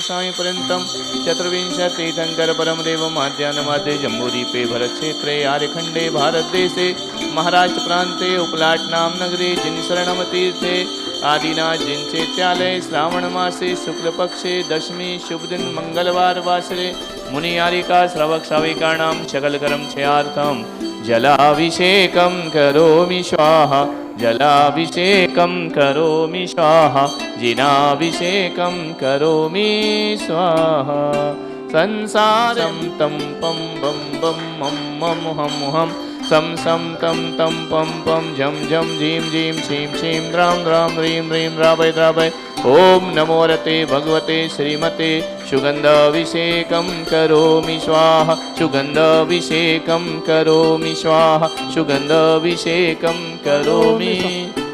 स्वामी पर्यन्तं चतुर्विंशतितीर्थंकर परमदेवं आद्यानमाद्य जम्बूद्वीपे भरतक्षेत्रे आर्यखण्डे भारतदेशे महाराष्ट्र प्रान्ते उपलाटनां नगरे जिनशरणमतीर्थे आदिनाथ जिन चैत्यालय श्रावण मासे शुक्लपक्षे दशमी शुभ दिन मंगलवार वासरे मुनियारिका श्रवक श्राविकाणां सकलकर्म क्षयार्थं जलाभिषेकं करोमि स्वाहा जलाभिषेकं करोमि स्वाहा जिनाभिषेकं करोमि स्वाहा संसारं तं पं बं बं मं मं हं हं सं सं तं तं पं पं झं झं झीं झीं छीं छीं द्रां द्रां ह्रीं ह्रीं द्रावय द्रावय ओम नमो रते भगवते श्रीमते सुगंधाभिषेकं करोमि स्वाहा सुगंधाभिषेकं करोमि स्वाहा सुगंधाभिषेकं करोमि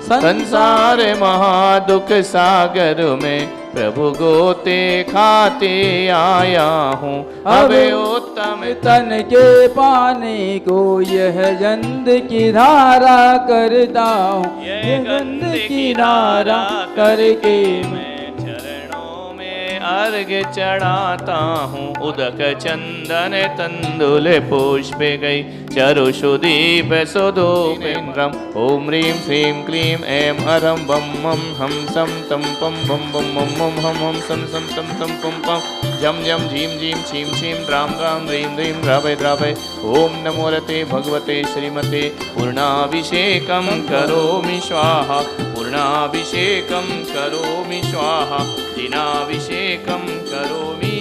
संसार महादुख सागर में प्रभु गोते खाते आया हूँ अब उत्तम तन के पाने को यह गंध की धारा करता हूँ यह गंध की धारा करके मैं चरणों में अर्घ चढ़ाता हूँ उदक चंदन तंदुल पुष्प गई चरुषुदीप सुधूपेन्द्रम ओम ह्रीं श्रीं क्लीं ऐं हरं बम मम हम सम तम पम बम बम मम मम हम हम सम सम तम तम पम पम जम जम झीं झीं छीं छीं द्रां द्रां ह्रीं ह्रीं द्रावय द्रावय ओम नमो रते भगवते श्रीमते पूर्णाभिषेकं करोमि स्वाहा पूर्णाभिषेकं करोमि स्वाहा जिनाभिषेकं करोमि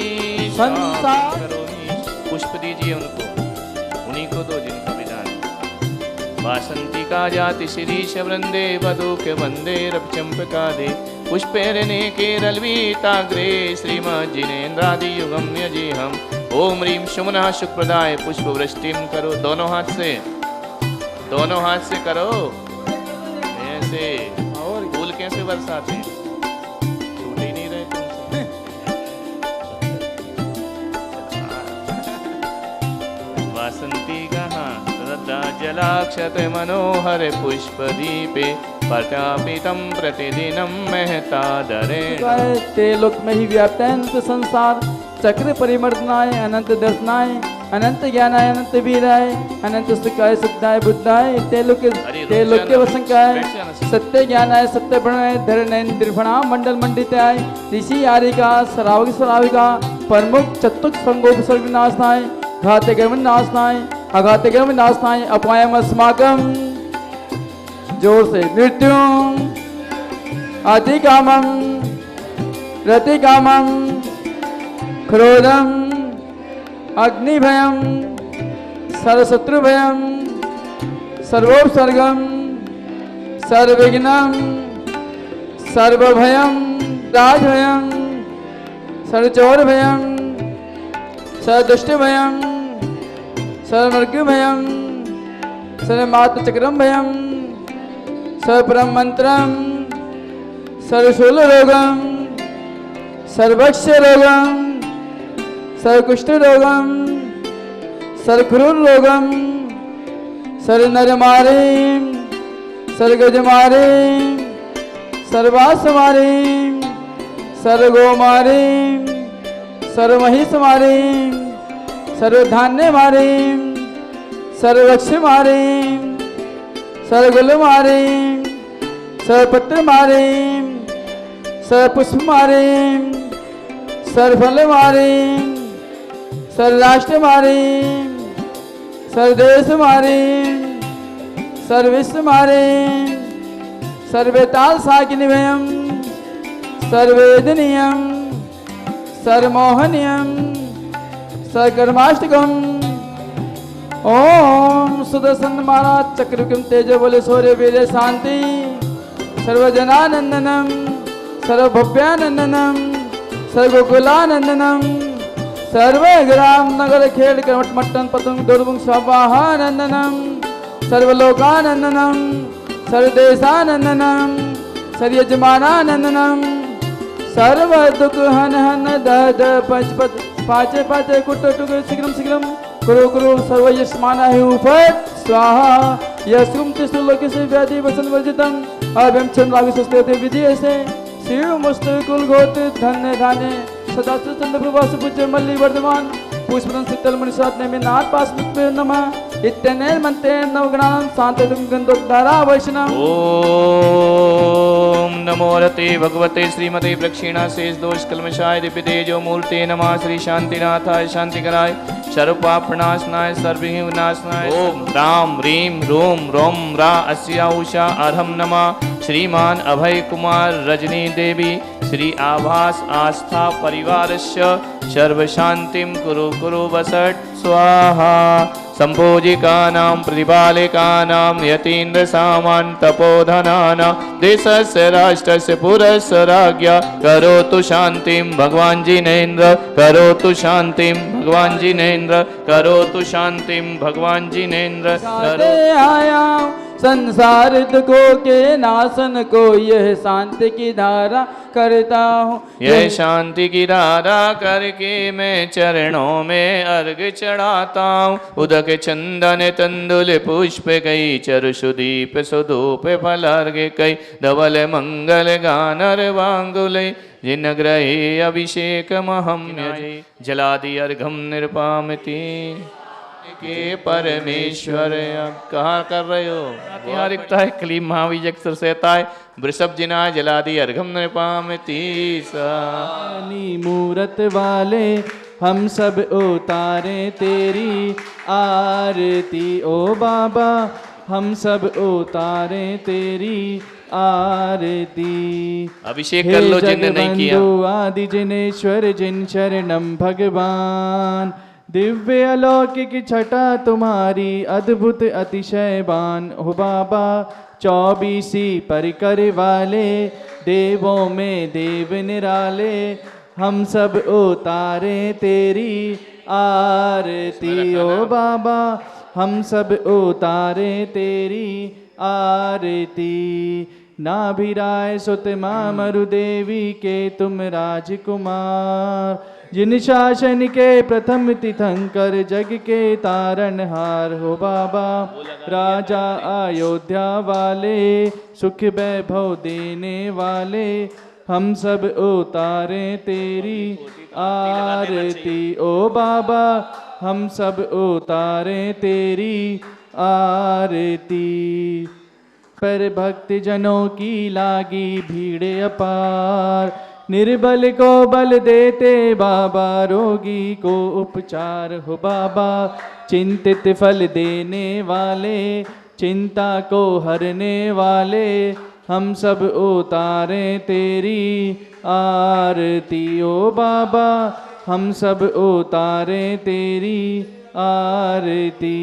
स्वाहा करोमि पुष्प दीजिए उनको उन्हीं को दो जिनका विधान वासंती का जाति शिरीष वृंदे वधूक वंदे रब चंपका दे पुष्पेरने केरलवीताग्रे श्रीमज्जिनेन्द्रादि युगम यजे हम ओम ह्रीं शुमना शुक्रदाय पुष्प वृष्टिम करो दोनों हाथ से करो ऐसे और फूल कैसे बरसाते छूट ही नहीं रहे तुमसे वासंती कहाँ श्रद्धा जलाक्षत मनोहर पुष्प दीपे प्रतापितं प्रतिदिनं महता दरे ते लोक में ही व्याप्त है अनंत संसार चक्र परिमर्दनाय अनंत दर्शनाय अनंत ज्ञानाय अनंत वीराय अनंत सुखाय सुखाय बुद्धाय ते लोक के वसंकाय सत्य ज्ञानाय सत्य प्रणय धरणय निर्भणा मंडल मंडिताय ऋषि आरिका सरावक सराविका प्रमुख चतुर्थ संगोपसर्ग नाशनाय घाते गर्म नाशनाय अघाते गर्म नाशनाय अपायम अस्माकम जोर से मृत्यु अधिकामम रतिकामम क्रोधम अग्निभयम सर्वशत्रुभयम सर्वोपसर्गम सर्वविघ्नम सर्वभयम राजभयम सर्वचौरभयम सर्वदुष्टभयम सर्वनरकभयम सर्वमात्रचक्रम भयम सर्वपरम मंत्रम सर्वशूल रोगम सर्वक्ष रोगम सर्वकुष्ठ रोगम सर्वक्रूर रोगम सर्वनरमारी सर्वगजमारी सर्वासमारी सर्वगोमारी सर्वमहिषमारी सर्वधान्य मारी सर्ववक्ष मारी सर्वगुल मारी सर्वपत्र मारी सर्वपुष्प मारी सर्वफल मारी सर्वराष्ट्र मारी सर्वदेश मारी सर्वविश्व मारी सर्वेताल साकिनिभयम सर्वेदनीयम सर्वमोहनीयम सर्वकर्माष्टकम ओम सुदर्शन महाराज चक्रविक्रम तेजो बोले सूर्य वीर शांति सर्वजनानंदनम सर्वभव्यानंदनम सर्वगोकुलानंदनम सर्वग्राम नगर खेल करमट मट्टन पतंग दुर्भुंग स्वाहानंदनम सर्वलोकानंदनम सर्वदेशानंदनम सर्वयजमानानंदनम सर्व दुख हन हन दद पंचपद पाचे पाचे कुट टुक शीघ्रम शीघ्रम कुरु कुरु सर्वयस्माना हि उपत स्वाहा यस्कुम तिस्तु लोकस्य व्याधि वसन वर्जितम अभ्यम चंद्रावि सुस्ते विधि ऐसे शिव मुस्त कुल गोत्र धन्य धान्य सदा चंद्र प्रभास पूज्य मल्ली वर्धमान पुष्पन शीतल मणिषात में नाथ पास नमः इत्यनेन मंते नवगणान शांतदुम गंधोद्धारा वैष्णव ओम नमो रते भगवते श्रीमते प्रक्षिणा शेष दोष कलमशाय दिव्य तेजो मूर्ते नमः श्री शांतिनाथाय शांतिकराय सर्वपापनाशनाय सर्वविघ्नविनाशनाय ओम राम ह्रीम रोम रोम रा अस्या उषा अर्हम नमः श्रीमान अभय कुमार रजनी देवी श्री आभास आस्था परिवारस्य सर्वशांतिं कुरु कुरु वसट स्वाहा संभोजिकानां प्रतिपालिकानां यतीन्द्र सामान् तपोधनानां देशस्य राष्ट्रस्य पुरस्य राज्ञा करोतु शान्तिं भगवान् जिनेन्द्र करोतु शान्तिं भगवान् जिनेन्द्र करोतु शान्तिं भगवान् जिनेन्द्र आया संसार दुखों के नाशन को यह शांति की धारा करता हूँ यह शांति की धारा करके मैं चरणों में अर्घ चढ़ाता हूँ उदक चंदन तंदुल पुष्प कई चरु सुदीप सुधूप फल अर्घ कई धवल मंगल गानर वांगुल जिन ग्रहे अभिषेक महम जलादि अर्घम निरपामति के परमेश्वर कहाँ कर रहे हो यहाँ लिखता है कलीम महावीजक सरसेता है वृषभ जिना जलादि अर्घम नृपामति मूरत वाले हम सब उतारे तेरी आरती ओ बाबा हम सब उतारे तेरी आरती अभिषेक कर लो जिनने नहीं किया आदि जिनेश्वर जिन शरणम भगवान दिव्य अलौकिक छटा तुम्हारी अद्भुत अतिशयवान हो बाबा 24 परिकर वाले देवों में देव निराले हम सब उतारे तेरी आरती ओ बाबा हम सब उतारे तेरी आरती नाभिराय सुत मामरु देवी के तुम राजकुमार जिन शासन के प्रथम तीर्थंकर जग के तारनहार हो बाबा राजा अयोध्या वाले सुख वैभव देने वाले हम सब उतारे तेरी आरती ओ बाबा हम सब उतारे तेरी आरती पर भक्त जनों की लागी भीड़ अपार निर्बल को बल देते बाबा रोगी को उपचार हो बाबा चिंतित फल देने वाले चिंता को हरने वाले हम सब उतारे तेरी आरती ओ बाबा हम सब उतारे तेरी आरती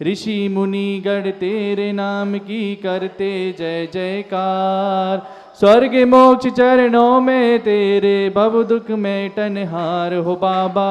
ऋषि मुनि गण तेरे नाम की करते जय जयकार स्वर्ग मोक्ष चरणों में तेरे भव दुख में टनहार हो बाबा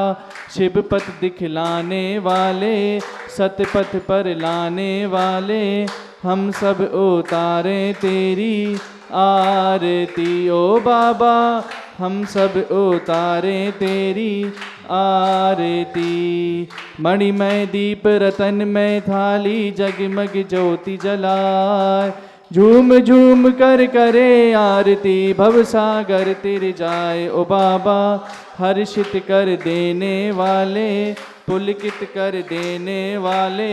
शिव पथ दिखलाने वाले सतपथ पर लाने वाले हम सब उतारे तेरी आरती ओ बाबा हम सब उतारे तेरी आरती मणिमय दीप रतनमय थाली जगमग ज्योति जलाए झूम झूम कर करे आरती भवसागर तिर जाए ओ बाबा हर्षित कर देने वाले पुलकित कर देने वाले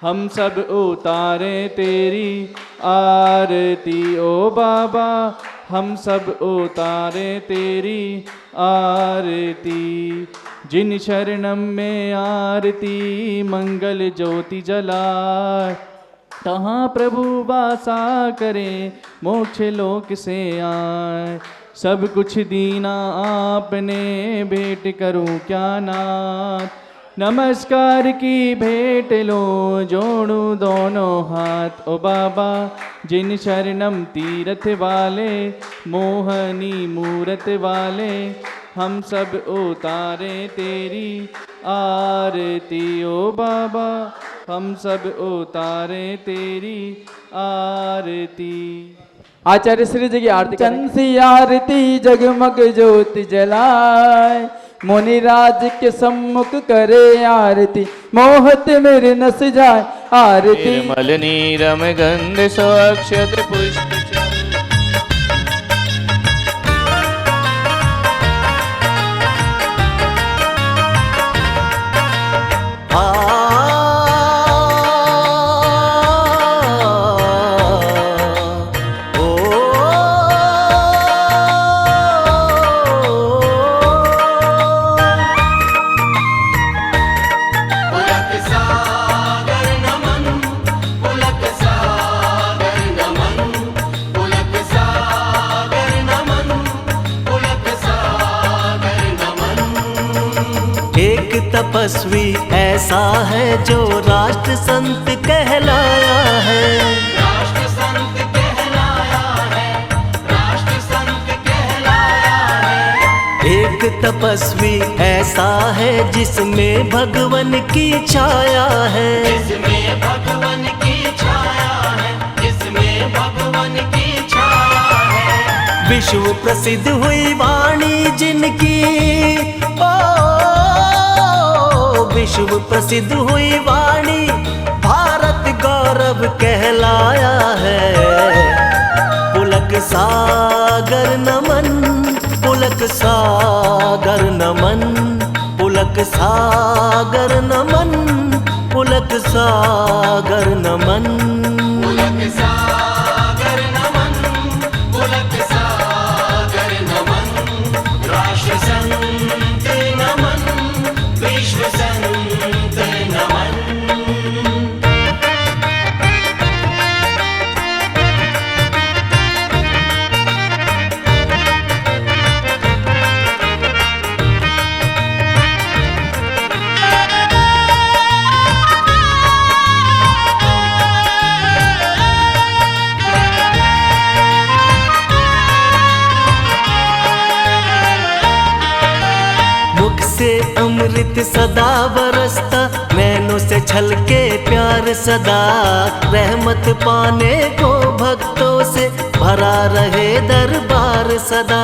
हम सब उतारे तेरी आरती ओ बाबा हम सब उतारे तेरी आरती जिन शरणम में आरती मंगल ज्योति जलाए तहाँ प्रभु वासा करे मोक्ष लोक से आए सब कुछ दीना आपने भेंट करूं क्या नाथ नमस्कार की भेंट लो जोड़ू दोनों हाथ ओ बाबा जिन शरणम तीरथ वाले मोहनी मूरत वाले हम सब उतारे तेरी आरती ओ बाबा हम सब उतारे तेरी आरती आचार्य श्री जी की आरती चंसी आरती जगमग ज्योति जलाए मुनिराज के सम्मुख करे आरती मोहत मेरे नस जाए आरती निर्मल नीरम गंध सो अक्षत पुष्प तपस्वी ऐसा है जो राष्ट्र संत कहलाया है। राष्ट्र संत कहलाया है, राष्ट्र संत कहलाया है। एक तपस्वी ऐसा है जिसमें भगवन की छाया है। जिसमें भगवन की छाया है, जिसमें भगवन की छाया है। विश्व प्रसिद्ध हुई वाणी जिनकी, ओ विश्व प्रसिद्ध हुई वाणी, भारत गौरव कहलाया है। पुलक सागर नमन, पुलक सागर नमन, पुलक सागर नमन, पुलक सागर नमन। पुलक सागर नमन, पुलक सागर नमन। राष्ट्र संत नमन, विश्व संत नमन। मुख से अमृत सदा बरसता, नैनों से छलके प्यार सदा। रहमत पाने को भक्तों से भरा रहे दरबार सदा।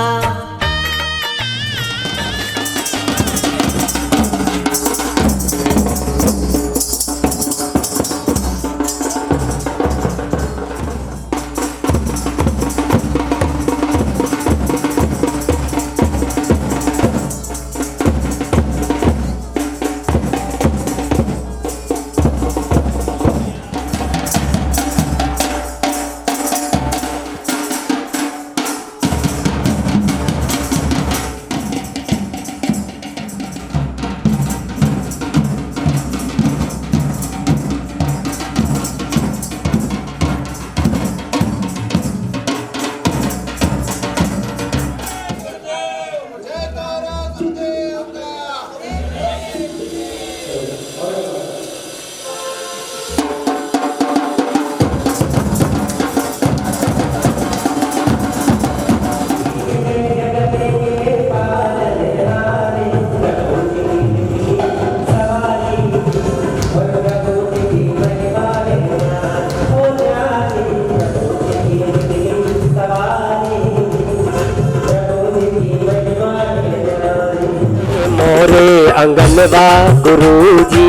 अंगनवा गुरुजी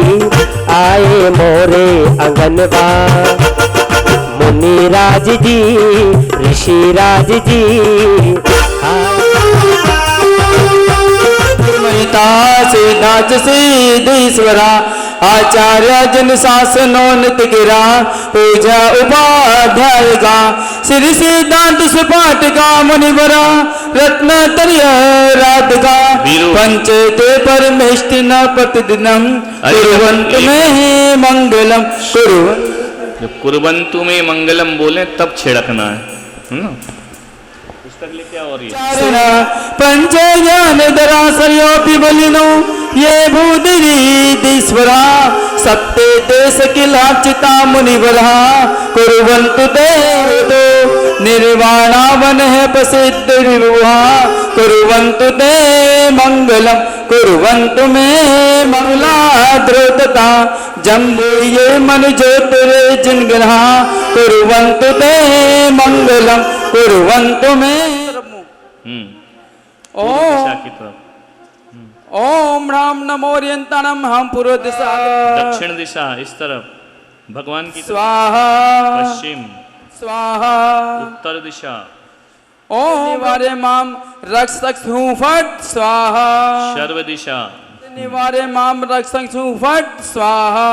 आए मोरे अंगनवा। मुनि राज जी ऋषि राज जी सिद्धांत सिद्धेश्वरा आचार्य जन शासनोन्नत गिरा पूजा उपाध्याय का श्री सिद्धांत सुपाठ का मुनिवरा रत्न तरिय रात का पंचते परमेष्टि न प्रतिदिनम कुर्वन्तु में मंगलम जब कुर्वन्तु में मंगलम बोले तब छिड़कना है ना। पुस्तक लेके आओ और ये पंच ज्ञान दरासर्योपि बलिनो ये भूदिरीश्वरा सत्ते देश किलाचिता मुनिवरा कुर्वन्तु ते निर्वाणावन है प्रसिद्ध विभुहा कुर्वन्तु ते मंगलम कुर्वन्तु मे मंगला द्रोतता जम्बू ये मन ज्योतिरे जिनग्रहा कुर्वन्तु ते मंगलम कुर्वन्तु मे। दिशा की तरफ ओम राम नमो ओरियंतानम हम पूर्व दिशा दक्षिण दिशा इस तरफ भगवान की तरफ। स्वाहा पश्चिम स्वाहा उत्तर दिशा ओम वारे माम रक्षक फट स्वाहा सर्व दिशा निवारे माम रक्षक फट स्वाहा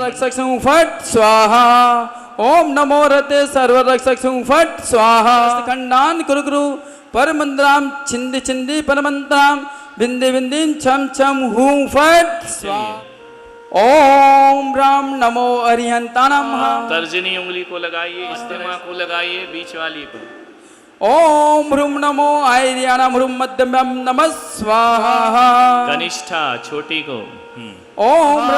रक्षक फट स्वाहा ओम नमो रते सर्व रक्षक फट स्वाहा खंडान कुरु गुरु परमंद्राम छिंदी छिंदी परमंत्राम बिंदे बिंदिन छम छम हूं फट स्वाहा। ओम राम नमो अरिहंतानम। तर्जनी उंगली को लगाइए, इस्तेमा को लगाइए, बीच वाली को। ओम ह्रूम नमो आयर्याणाम ह्रूम मध्यम्याम नमः स्वाहा। कनिष्ठा छोटी को। ओम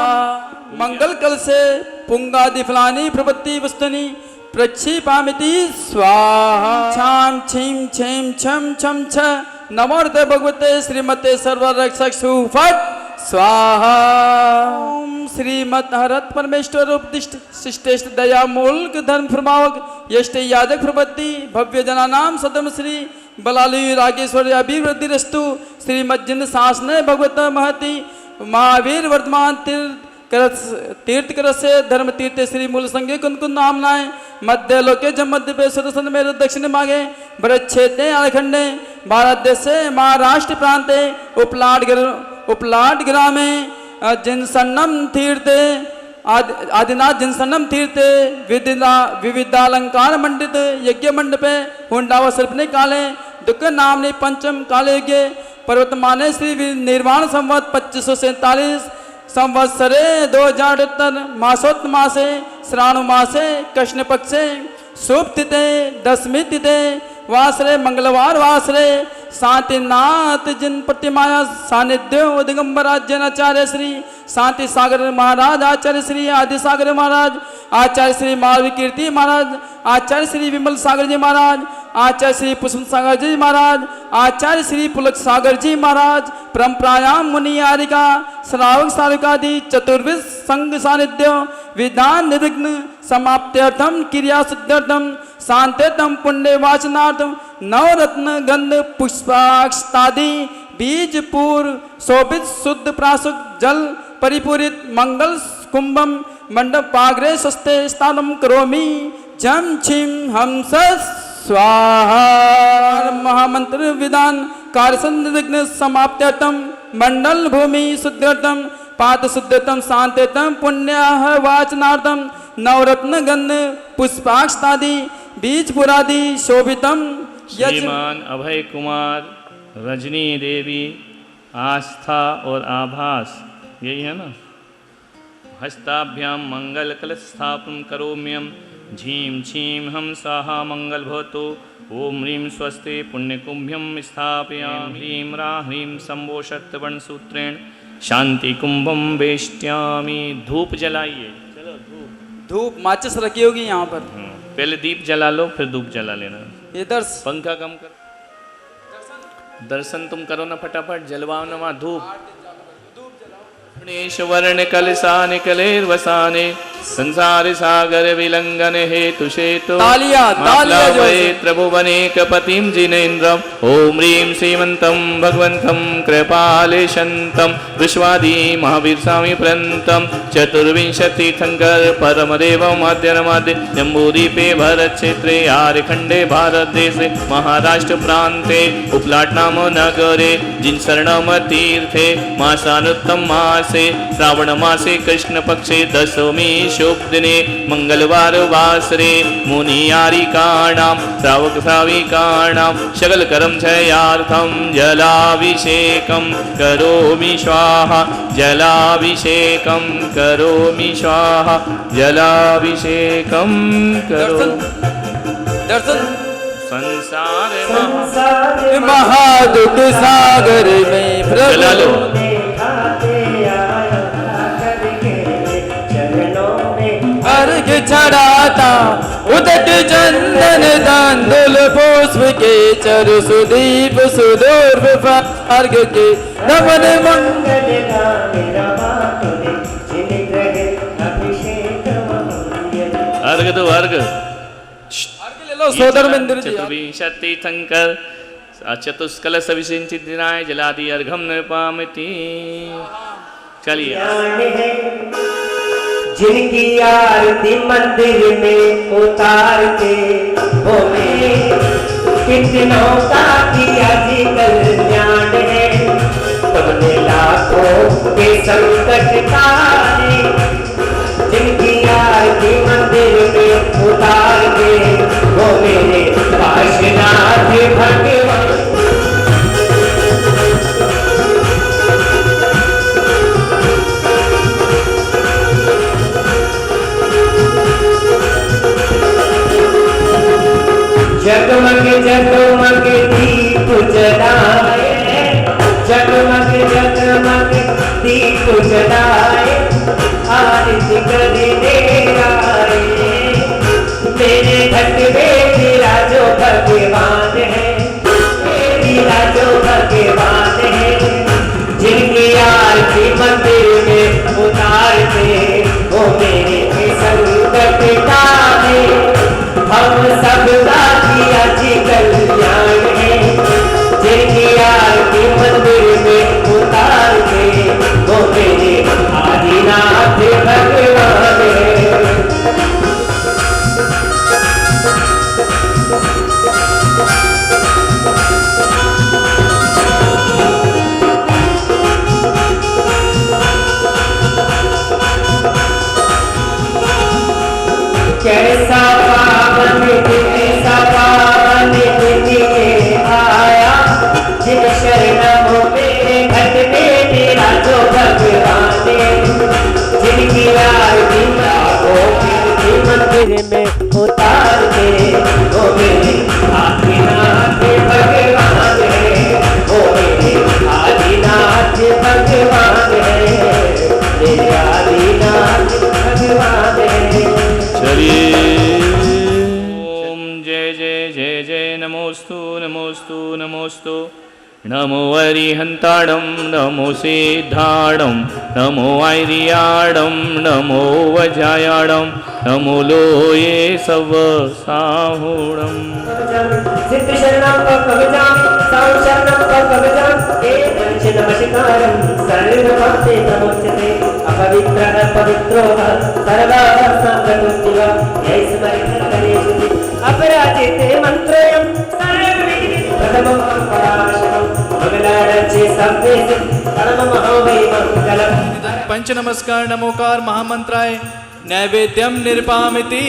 मंगल कल से पुंगादि फलानी प्रपत्ति वस्तुनि प्रक्षिपामिति स्वाहा। छाम छीम छेम छम छम छ नमोर्ते भगवते श्रीमते सर्वरक्षक सुफट स्वाहा। ओम श्रीमद हरत परमेश्वर उपदिष्ट शिष्टेष्ट दया मूलक धर्म प्रमावक यष्ट यादक प्रपत्ति भव्य जनानाम सदम श्री बलाली रागेश्वर अभिवृद्धि रस्तु श्रीमद जिन शासने भगवत महति महावीर वर्तमान तीर्थ कर से धर्म तीर्थ श्री मूल संगे कुंकुन नामनाए मध्य लोके जब मध्य पे सुदर्शन मेरे दक्षिण मांगे भरत क्षेत्र आलखंडे भारत देश से महाराष्ट्र प्रांते उपलाट ग्रामे जिनसन्नम तीर्थे आदिनाथ जिनसन्नम तीर्थे विविधालंकार मंडित यज्ञ मंडपे हुंडाव सर्पने काले दुख नामने पंचम काले यज्ञ पर्वतमाने श्री निर्वाण संवत 2547 संवत्सरे 2078 मासोत्त मासे श्रावण मासे कृष्ण पक्षे शुभ तिथे दशमी तिथे वासरे मंगलवार वासरे शांतिनाथ जिन प्रतिमाया सानिध्य दिगंबरा जैनाचार्य श्री शांति सागर महाराज आचार्य श्री आदि सागर महाराज आचार्य श्री मालवी कीर्ति महाराज आचार्य श्री विमल सागर जी महाराज आचार्य श्री पुष्प सागर जी महाराज आचार्य श्री पुलक सागर जी महाराज परंपरायाम मुनि आरिका श्रावक सारिकादि चतुर्विद संघ सानिध्य विधान निर्विघ्न समाप्त्यर्थम क्रिया सिद्ध्यर्थम शांत्यर्थम पुण्य वाचनार्थम नवरत्न गंध पुष्पाक्षतादि बीज पूर्व शोभित शुद्ध प्राशुक जल परिपूरित मंगल कुंभम मंडप पाग्रे सस्ते स्थानम करोमि जम छिम हंस स्वाहा। महामंत्र विधान कार्य समाप्त्यर्थम मंडल भूमि शुद्ध्यर्थम पाद शुद्धतम शांत्यतम पुण्य वाचनार्थम नवरत्न गंध पुष्पाक्षतादि बीज पुरादि शोभितम श्रीमान अभय कुमार रजनी देवी आस्था और आभास यही है ना। हस्ताभ्याम मंगल कलश स्थापन करोम्यम झीम छीम हम साहा मंगल भवतु ओम ह्रीं स्वस्ति पुण्यकुंभ्यम स्थापयामि ह्रीं रा ह्रीं शंभो शतवर्ण सूत्रेण शांति कुंभम वेष्ट्यामि। धूप जलाइए, चलो धूप माचिस रखी होगी यहाँ पर। पहले दीप जला लो फिर धूप जला लेना। इधर पंखा कम कर, दर्शन तुम करो ना फटाफट, जलवाओ ना वहाँ धूप। वर्ण कलशाने कलेर्वसाने संसार सागर विलंघन हेतु शेतु त्रिभुवनेकपतिं जिनेन्द्रम ओम ह्रीं श्रीमन्तं भगवन्तं कृपालेशन्तं विश्वादि महावीर स्वामी प्रंतम चतुर्विंशतिथंकर परमदेव माद्यनमाद्य जम्बूद्वीपे भरत क्षेत्रे आर्यखंडे भारत देशे महाराष्ट्र प्रान्ते उपलाट नाम नगरे जिनसरणम तीर्थे मासानुत्तम मासे श्रावण मासे कृष्ण पक्षे दशमी शुभ दिने मंगलवार वासरे मुनियारिकाणां श्रावक श्राविकाणां सकल कर्म क्षयार्थं जलाभिषेकं करोमि स्वाहा जलाभिषेकं करोमि स्वाहा जलाभिषेकं करोमि। दर्शन संसार महादुख सागर में प्रभु अर्घ चढ़ाता उदक चंदन तांदुल पुष्प के चरु सुदीप सुदूर अर्घ के नमन मंगल अर्घ तो अर्घ ले लो सोदर मंदिर जी। चतुर्विंशति शंकर चतुष्कलश विसिंचित दिनाय जलादि अर्घम नृपामिति। चलिए जिनकी आरती मंदिर में उतारते वो मेरे कितनों का किया जी कल्याण है। तुमने लाखों के संकट टाले जिनकी आरती मंदिर में उतारते वो मेरे काशीनाथ भगवान। जगमग जगमग दीप जलाए, जगमग जगमग दीप जलाए, आरती करने आए। मेरे घट में तेरा जो भगवान है, तेरा जो भगवान है, जिनकी आरती मंदिर में उतारते वो मेरे संकट टाले। हम सब किया जी कल्याण है, जिनकी आरती मंदिर में उतारते वो मेरे आदिनाथ भगवान है। कैसा पावन दिन ये आया, जिन शरणों में घट में तेरा जो भगवान है, जिनकी आरती मंदिर में उतार दे वो मेरे आदिनाथ भगवान है, वो मेरे आदिनाथ भगवान है, मेरे आदिनाथ भगवान है। ओम जय जय जय जय नमोस्तु नमोस्तु नमोस्तु। नमो अरिहंताणं नमो सिद्धाणं नमो ऐरियाणं नमो वज्रायाणं नमो लोये सव साहुणं। सिद्ध शरणं कवचामि साहु शरणं कवचामि हे पंच नमस्कारं सर्वभक्ते नमोस्तुते। अपवित्रः पवित्रो सर्वः संगतुत्तिवा जय स्मरणं गणेशते। अपराजिते मंत्रयं सर्वविदितं प्रथमं पराशरं मंगलारचे सभ्येति परममहावै मंगलम्। पंच नमस्कार नमोकार महामंत्राय नैवेद्यम निर्पामिति।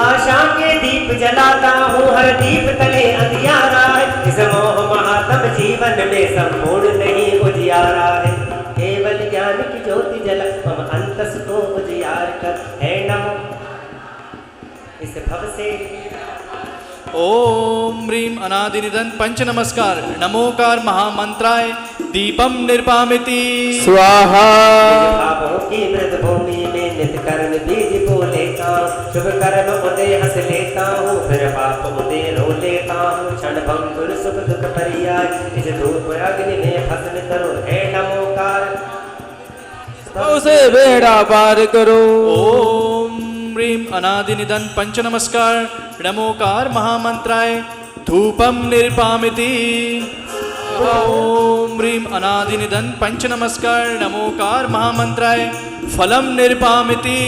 आशा के दीप जलाता हूँ हर दीप तले अंधियारा है, इस मोह महात्म जीवन में संपूर्ण नहीं उजियारा है। केवल ज्ञान की ज्योति जला हम अंतस को उजियार कर, है नमो इस भव से। ओम ह्रीम अनादिनिधन पंच नमस्कार नमोकार महामंत्राय दीपम निर्पामिति। स्वाहा। पापों की मृत भूमि में नित कर्म बीज बो लेता हूँ, शुभ कर्म उदय हंस लेता हूँ, फिर पाप उदय रो लेता हूँ। क्षण भंगुर सुख दुख पर्याय, इस धूप अग्नि में भस्म करो, हे नमोकार उसे बेड़ा पार करो। ओम ह्रीम अनादिनिधन पंच नमस्कार नमोकार महामंत्राय धूपम निर्पामिति। ओम ह्रीम अनादिनिधन पंच नमस्कार नमोकार महामंत्राय फलम निर्पामिति।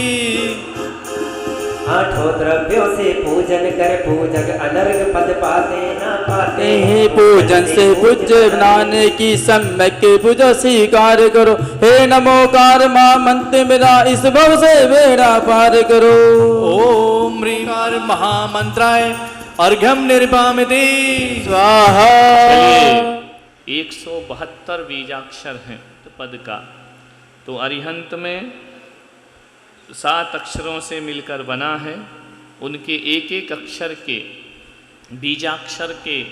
आठों द्रव्यों से पूजन कर पूजक अनर्घ पद पाते ना पाते हे पूजन से पूज्य बनाने की सम्यक पूजा स्वीकार करो, हे नमोकार मां मंत्र मेरा इस भव से बेड़ा पार करो। ओम ह्रीकार महामंत्राय अर्घ्यम निर्पामिति। स्वाहा। 172 बीजाक्षर हैं पद का, तो अरिहंत में 7 अक्षरों से मिलकर बना है। उनके एक एक अक्षर के बीजाक्षर के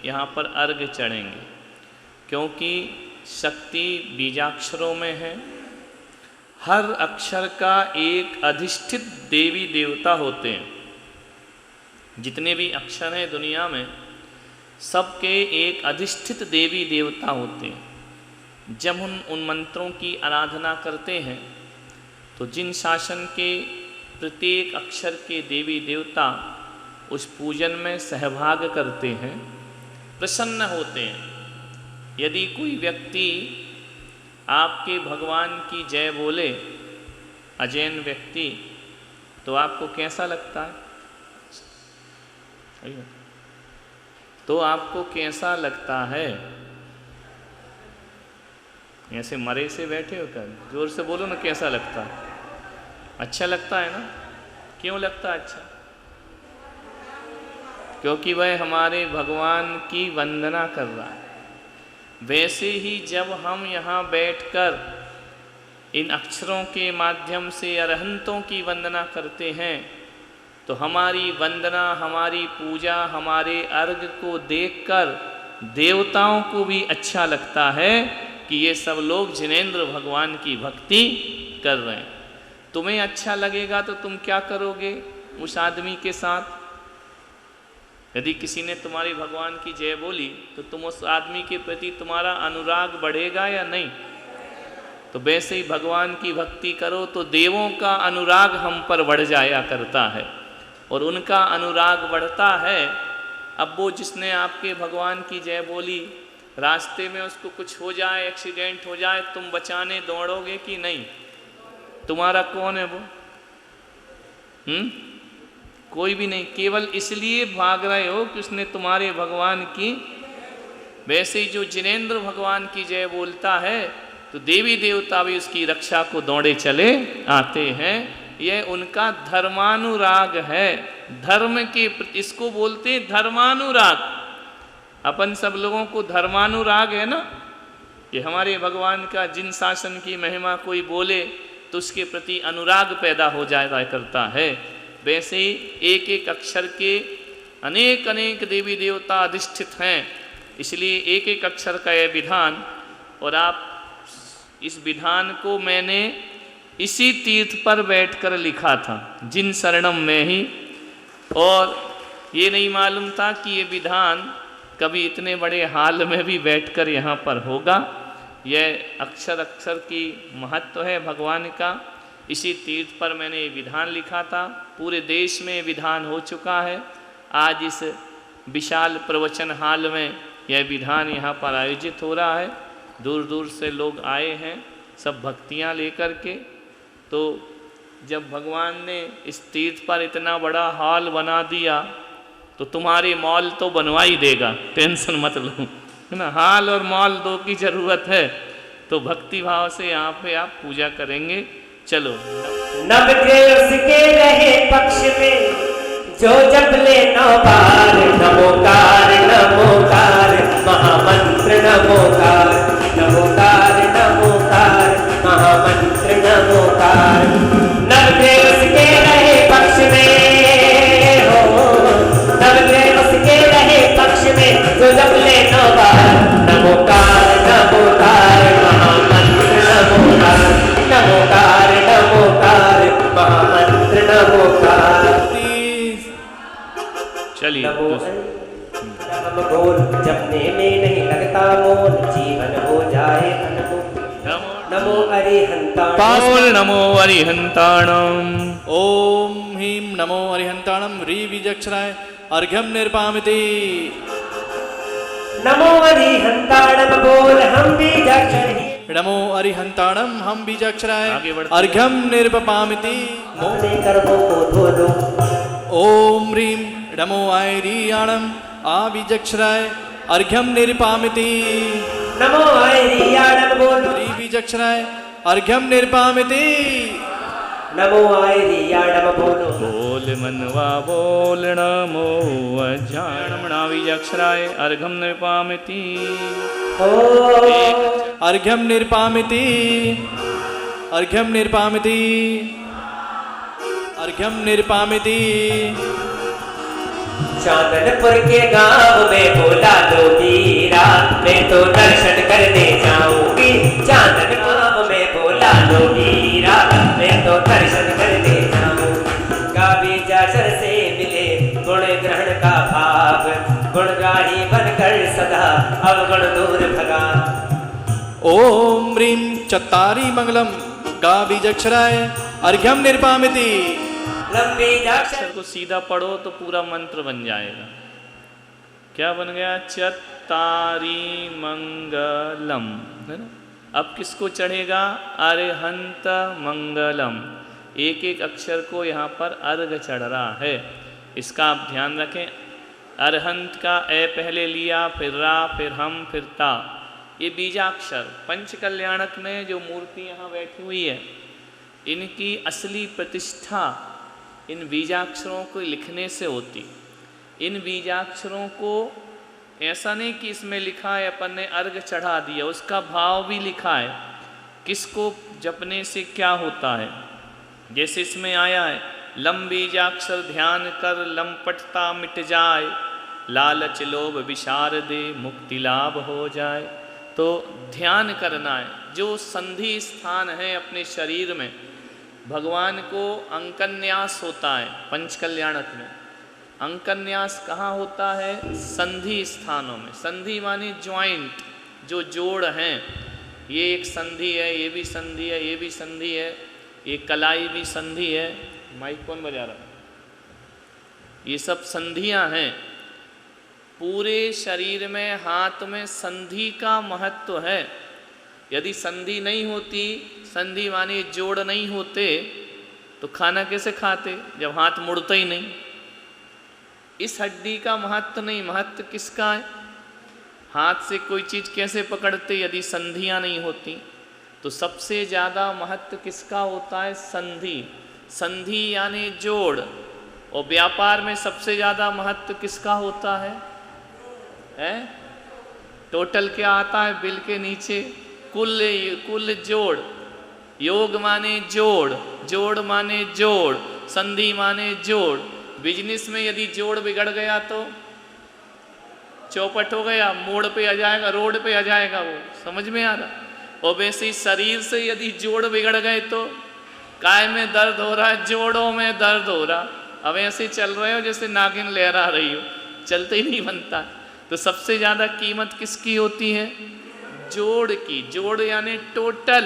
यहाँ पर अर्घ चढ़ेंगे, क्योंकि शक्ति बीजाक्षरों में है। हर अक्षर का एक अधिष्ठित देवी देवता होते हैं। जितने भी अक्षर हैं दुनिया में, सबके एक अधिष्ठित देवी देवता होते हैं। जब हम उन मंत्रों की आराधना करते हैं तो जिन शासन के प्रत्येक अक्षर के देवी देवता उस पूजन में सहभाग करते हैं, प्रसन्न होते हैं। यदि कोई व्यक्ति आपके भगवान की जय बोले, अजैन व्यक्ति, तो आपको कैसा लगता है? तो आपको कैसा लगता है? ऐसे मरे से बैठे हो क्या? जोर से बोलो ना, कैसा लगता है? अच्छा लगता है ना? क्यों लगता है अच्छा? क्योंकि वह हमारे भगवान की वंदना कर रहा है। वैसे ही जब हम यहाँ बैठकर इन अक्षरों के माध्यम से अरहंतों की वंदना करते हैं, तो हमारी वंदना, हमारी पूजा, हमारे अर्घ को देखकर देवताओं को भी अच्छा लगता है कि ये सब लोग जिनेंद्र भगवान की भक्ति कर रहे हैं। तुम्हें अच्छा लगेगा तो तुम क्या करोगे उस आदमी के साथ? यदि किसी ने तुम्हारे भगवान की जय बोली तो तुम उस आदमी के प्रति तुम्हारा अनुराग बढ़ेगा या नहीं? तो वैसे ही भगवान की भक्ति करो तो देवों का अनुराग हम पर बढ़ जाया करता है और उनका अनुराग बढ़ता है। अब वो जिसने आपके भगवान की जय बोली, रास्ते में उसको कुछ हो जाए, एक्सीडेंट हो जाए, तुम बचाने दौड़ोगे कि नहीं? तुम्हारा कौन है वो? कोई भी नहीं, केवल इसलिए भाग रहे हो कि उसने तुम्हारे भगवान की। वैसे ही जो जिनेंद्र भगवान की जय बोलता है तो देवी देवता भी उसकी रक्षा को दौड़े चले आते हैं। यह उनका धर्मानुराग है, धर्म के प्रति इसको बोलते हैं धर्मानुराग। अपन सब लोगों को धर्मानुराग है ना, कि हमारे भगवान का जिन शासन की महिमा कोई बोले तो उसके प्रति अनुराग पैदा हो जाया करता है। वैसे ही एक एक अक्षर के अनेक अनेक देवी देवता अधिष्ठित हैं, इसलिए एक एक अक्षर का यह विधान। और आप इस विधान को मैंने इसी तीर्थ पर बैठकर लिखा था, जिन शरणम में ही, और ये नहीं मालूम था कि ये विधान कभी इतने बड़े हाल में भी बैठकर यहाँ पर होगा। यह अक्षर अक्षर की महत्व है भगवान का। इसी तीर्थ पर मैंने ये विधान लिखा था, पूरे देश में विधान हो चुका है। आज इस विशाल प्रवचन हाल में यह विधान यहाँ पर आयोजित हो रहा है। दूर दूर से लोग आए हैं सब भक्तियाँ लेकर के। तो जब भगवान ने इस तीर्थ पर इतना बड़ा हॉल बना दिया तो तुम्हारे मॉल तो बनवा ही देगा, टेंशन मत लो, है ना। हॉल और मॉल दो की जरूरत है। तो भक्ति भाव से यहाँ पे आप पूजा करेंगे। चलो। नवग्रह के रहे पक्ष में जो जप ले 9 बार, नमोकार नमोकार महामंत्र नमोकार, नमोकार नमोकार महामंत्र नमोकार। नवग्रह के रहे पक्ष में हो, नवग्रह के रहे पक्ष में जो जप ले 9 बार, नमोकार नमोकार महामंत्र नमोकार, नमोकार नमोकार महामंत्र नमोकार। चलिए नम बोल जपने में नहीं लगता मोल, जीवन हो जाए अनमोल। नमो अरिहंताणं, बोल नमो अरिहंताणं। ओम ह्रीं नमो अरिहंताणं ह्री बीजाक्षराय अर्घ्यं निर्पामिति। नमो अरिहंताणं बोल हम बीजाक्षर ही, नमो अरिहंताणं हम बीजाक्षराय आगे बढ़ते अर्घ्यं निर्पपामिति। अपने कर्मों को धो दो। ओम ह्रीं नमो आयरीयाणं आ बीजाक्षराय अर्घ्यं निर्पामिति। नमो आयरीयाणं बोलो, ह्री बीजाक्षराय अर्घ्यं निर्पामिति। नमो आयरीयाणं बोलो। बोल मनवा बोल नमो अज्ञानमणा बीजाक्षराय अर्घं निर्पामिति। अर्घ्यं निर्पामिति, अर्घ्यं निर्पामिति, अर्घ्यं निर्पामिति। चांदनपुर के गांव में बोला लोगीरा, मैं तो दर्शन करने जाऊंगी। चांदनपुर में बोला लोगीरा, मैं तो दर्शन करने जाऊंगी। गाबीजाक्षर से मिले गुण ग्रहण का भाव, गुणगाही बनकर सदा अवगुण दूर भगा। ओम ह्रीं चत्तारी मंगलम गा बीजाक्षराय अर्घ्यं निर्पामिति। लंबी अक्षर को सीधा पढ़ो तो पूरा मंत्र बन जाएगा। क्या बन गया? चत्तारी मंगलम, है ना। अब किसको चढ़ेगा? अरिहंत मंगलम। एक एक अक्षर को यहाँ पर अर्घ चढ़ रहा है, इसका आप ध्यान रखें। अरहंत का ए पहले लिया, फिर रा, फिर हम, फिर ता। ये बीजाक्षर पंच कल्याणक में जो मूर्ति यहाँ बैठी हुई है, इनकी असली प्रतिष्ठा इन बीजाक्षरों को लिखने से होती। इन बीजाक्षरों को ऐसा नहीं कि इसमें लिखा है अपन ने अर्घ चढ़ा दिया, उसका भाव भी लिखा है, किसको जपने से क्या होता है। जैसे इसमें आया है लम बीजाक्षर ध्यान कर, लंपटता मिट जाए, लालच लोभ विशार दे, मुक्ति लाभ हो जाए। तो ध्यान करना है। जो संधि स्थान है अपने शरीर में, भगवान को अंकन्यास होता है पंचकल्याणक में। अंकन्यास कहाँ होता है? संधि स्थानों में। संधि माने ज्वाइंट, जो जोड़ हैं। ये एक संधि है, ये भी संधि है, ये भी संधि है, ये कलाई भी संधि है। माइक कौन बजा रहा है? ये सब संधियां हैं। पूरे शरीर में, हाथ में संधि का महत्व है। यदि संधि नहीं होती, संधि माने जोड़ नहीं होते, तो खाना कैसे खाते जब हाथ मुड़ता ही नहीं? इस हड्डी का महत्व नहीं। महत्व किसका है? हाथ से कोई चीज़ कैसे पकड़ते यदि संधियां नहीं होती? तो सबसे ज़्यादा महत्व किसका होता है? संधि। संधि यानी जोड़। और व्यापार में सबसे ज़्यादा महत्व किसका होता है? टोटल क्या आता है बिल के नीचे? कुल जोड़। योग माने जोड़, जोड़ माने जोड़, संधि माने जोड़। बिजनेस में यदि जोड़ बिगड़ गया तो चौपट हो गया, मोड़ पे आ जाएगा, रोड पे आ जाएगा। वो समझ में आ रहा? और वैसे ही शरीर से यदि जोड़ बिगड़ गए तो काय में दर्द हो रहा है, जोड़ों में दर्द हो रहा। अब ऐसे चल रहे हो जैसे नागिन लहरा रही हो, चलते ही नहीं बनता। तो सबसे ज़्यादा कीमत किसकी होती है? जोड़ की। जोड़ यानी टोटल।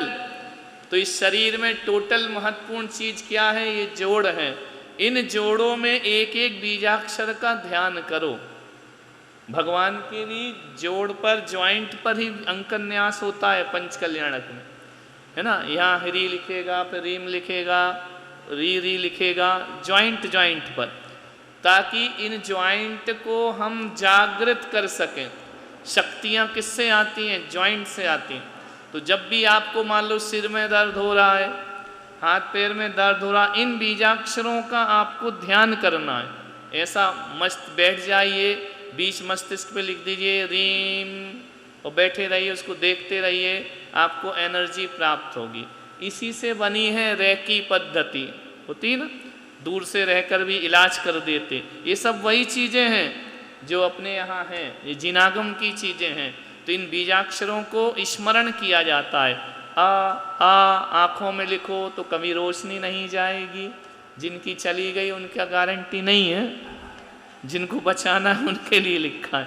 तो इस शरीर में टोटल महत्वपूर्ण चीज़ क्या है? ये जोड़ है। इन जोड़ों में एक एक बीजाक्षर का ध्यान करो। भगवान के भी जोड़ पर, ज्वाइंट पर ही अंकन्यास होता है पंचकल्याणक में, है ना। यहाँ हरी लिखेगा, फिर रीम लिखेगा, री लिखेगा, ज्वाइंट पर, ताकि इन ज्वाइंट को हम जागृत कर सकें। शक्तियाँ किससे आती हैं? ज्वाइंट से आती हैं। तो जब भी आपको मान लो सिर में दर्द हो रहा है, हाथ पैर में दर्द हो रहा, इन बीजाक्षरों का आपको ध्यान करना है। ऐसा मस्त बैठ जाइए, बीच मस्तिष्क पे लिख दीजिए रीम, और बैठे रहिए, उसको देखते रहिए, आपको एनर्जी प्राप्त होगी। इसी से बनी है रेकी पद्धति, होती ना, दूर से रहकर भी इलाज कर देते। ये सब वही चीज़ें हैं जो अपने यहाँ हैं, ये जिनागम की चीज़ें हैं। तो इन बीजाक्षरों को स्मरण किया जाता है। आ आँखों में लिखो तो कभी रोशनी नहीं जाएगी। जिनकी चली गई उनका गारंटी नहीं है, जिनको बचाना है उनके लिए लिखा है।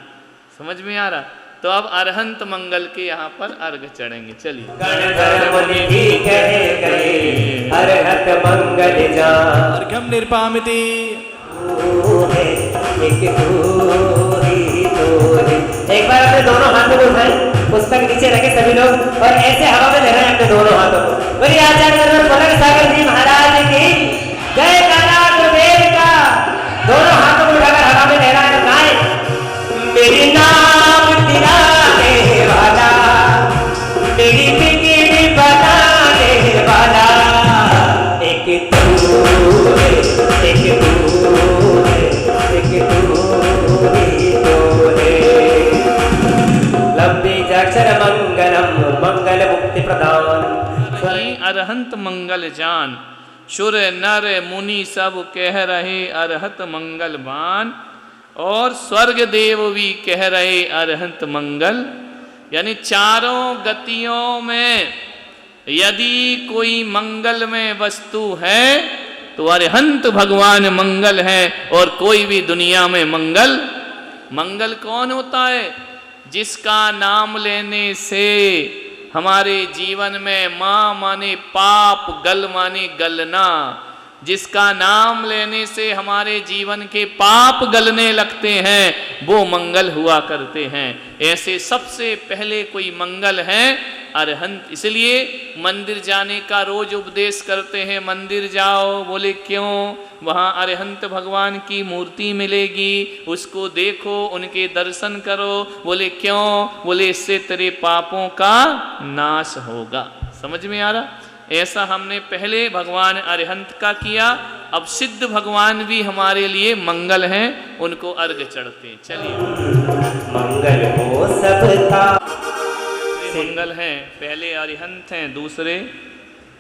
समझ में आ रहा? तो अब अरहंत मंगल के यहाँ पर अर्घ चढ़ेंगे। चलिए। अरहत मंगल जान, अर्घ्यं निर्पामिति। एक बार अपने दोनों हाथों को उठाएं, पुस्तक नीचे रखे सभी लोग, और ऐसे हवा में लहराएं अपने दोनों हाथों को। बोलिए आचार्य पलक सागर जी महाराज की जय। काला गुरुदेव का। दोनों हाथों को उठाकर हवा में लहराएं और गाएं, मेरी नाम दिलाने वाला, मेरी बिगड़ी बनाने वाला, एक तू है, एक तू है, एक तू ही तो है। लंबी अक्षर मंगलम, मंगल मुक्ति प्रदान। अरहंत मंगल जान, शुर नर मुनि सब कह रहे अरहत मंगल बान, और स्वर्ग देव भी कह रहे अरहंत मंगल। यानी चारों गतियों में यदि कोई मंगल में वस्तु है तो अरहंत भगवान मंगल है, और कोई भी दुनिया में मंगल कौन होता है? जिसका नाम लेने से हमारे जीवन में माँ माने पाप, गल माने गलना, जिसका नाम लेने से हमारे जीवन के पाप गलने लगते हैं, वो मंगल हुआ करते हैं। ऐसे सबसे पहले कोई मंगल है अरहंत। इसलिए मंदिर जाने का रोज उपदेश करते हैं, मंदिर जाओ। बोले क्यों? वहाँ अरहंत भगवान की मूर्ति मिलेगी, उसको देखो, उनके दर्शन करो। बोले क्यों? बोले इससे तेरे पापों का नाश होगा। समझ में आ रहा? ऐसा हमने पहले भगवान अरहंत का किया, अब सिद्ध भगवान भी हमारे लिए मंगल हैं, उनको अर्घ चढ़ते हैं। चलिए। मंगल हो सबका। मंगल हैं, पहले अरहंत हैं, दूसरे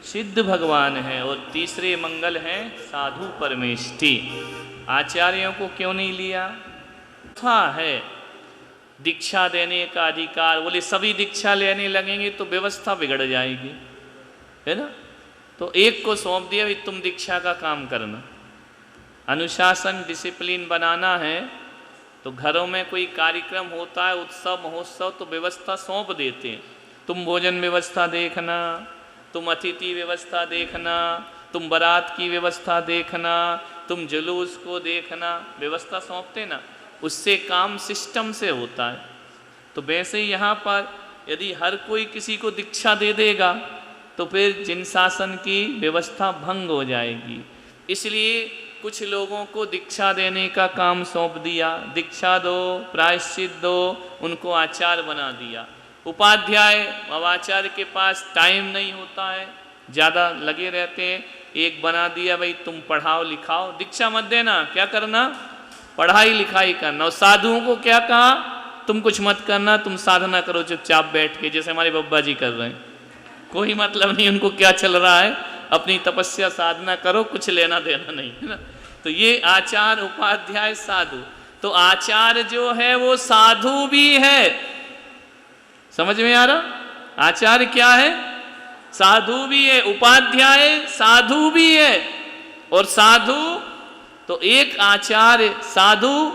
सिद्ध भगवान हैं और तीसरे मंगल हैं साधु परमेष्ठी। आचार्यों को क्यों नहीं लिया? था है दीक्षा देने का अधिकार, बोले सभी दीक्षा लेने लगेंगे तो व्यवस्था बिगड़ जाएगी, है ना। तो एक को सौंप दिया भाई तुम दीक्षा का काम करना। अनुशासन डिसिप्लिन बनाना है तो घरों में कोई कार्यक्रम होता है, उत्सव महोत्सव, तो व्यवस्था सौंप देते हैं। तुम भोजन व्यवस्था देखना, तुम अतिथि व्यवस्था देखना, तुम बारात की व्यवस्था देखना, तुम जुलूस को देखना, व्यवस्था सौंपते ना, उससे काम सिस्टम से होता है। तो वैसे ही यहाँ पर यदि हर कोई किसी को दीक्षा दे देगा तो फिर जिन शासन की व्यवस्था भंग हो जाएगी। इसलिए कुछ लोगों को दीक्षा देने का काम सौंप दिया, दीक्षा दो, प्रायश्चित दो, उनको आचार्य बना दिया। उपाध्याय, अब आचार्य के पास टाइम नहीं होता है, ज़्यादा लगे रहते हैं, एक बना दिया भाई तुम पढ़ाओ लिखाओ, दीक्षा मत देना, क्या करना? पढ़ाई लिखाई करना। और साधुओं को क्या कहा? तुम कुछ मत करना, तुम साधना करो चुपचाप बैठ के, जैसे हमारे बब्बा जी कर रहे हैं। कोई मतलब नहीं उनको क्या चल रहा है, अपनी तपस्या साधना करो, कुछ लेना देना नहीं, है ना। तो ये आचार्य, उपाध्याय, साधु। तो आचार्य जो है वो साधु भी है, समझ में आ रहा? आचार्य क्या है? साधु भी है, उपाध्याय साधु भी है। और साधु तो एक आचार्य साधु,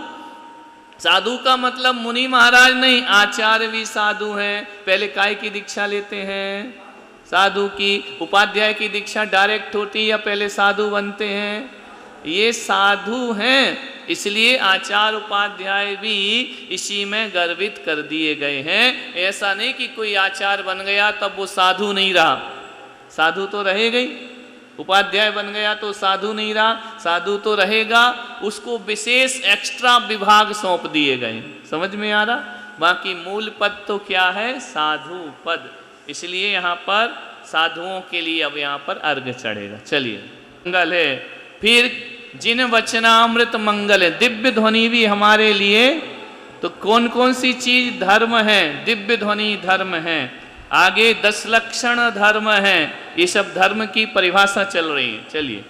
साधु का मतलब मुनि महाराज नहीं, आचार्य भी साधु हैं। पहले काय की दीक्षा लेते हैं? साधु की। उपाध्याय की दीक्षा डायरेक्ट होती है या पहले साधु बनते हैं? ये साधु हैं, इसलिए आचार्य उपाध्याय भी इसी में गर्वित कर दिए गए हैं। ऐसा नहीं कि कोई आचार्य बन गया तब वो साधु नहीं रहा, साधु तो रहेगा ही। उपाध्याय बन गया तो साधु नहीं रहा, साधु तो रहेगा। उसको विशेष एक्स्ट्रा विभाग सौंप दिए गए, समझ में आ रहा? बाकी मूल पद तो क्या है? साधु पद। इसलिए यहाँ पर साधुओं के लिए अब यहाँ पर अर्घ चढ़ेगा। चलिए, मंगल है। फिर जिन वचनामृत मंगल है, दिव्य ध्वनि भी हमारे लिए। तो कौन कौन सी चीज धर्म है? दिव्य ध्वनि धर्म है। आगे 10 लक्षण धर्म है। ये सब धर्म की परिभाषा चल रही है। चलिए,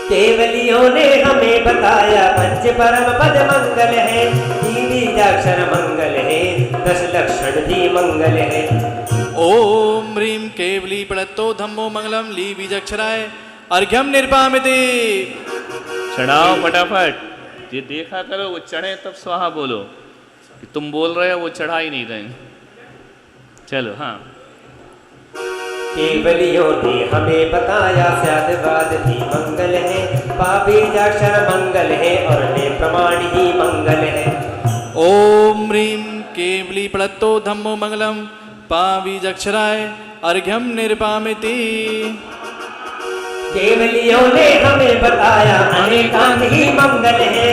केवलियों ने हमें बताया पंच परम पद मंगल है, 3 बीजाक्षर मंगल है, 10 लक्षण भी मंगल है। ओम ह्रीं केवली प्रणतो धम्मो मंगलम ली बीजाक्षराय अर्घ्यम निर्पामिति। चढ़ाओ फटाफट। ये देखा करो, वो चढ़े तब स्वाहा बोलो, कि तुम बोल रहे हो वो चढ़ा ही नहीं रहे। चलो, हाँ। केवलियों ने हमें बताया स्यादवाद भी मंगल है, पाबीजाक्षर मंगल है और ने प्रमाण ही मंगल है। ओम ह्रीं केवली प्रणतो धम्मो मंगलम पाबीजाक्षराय अर्घ्यम निर्पामिति। केवलियों ने हमें बताया अनेकांत ही मंगल है,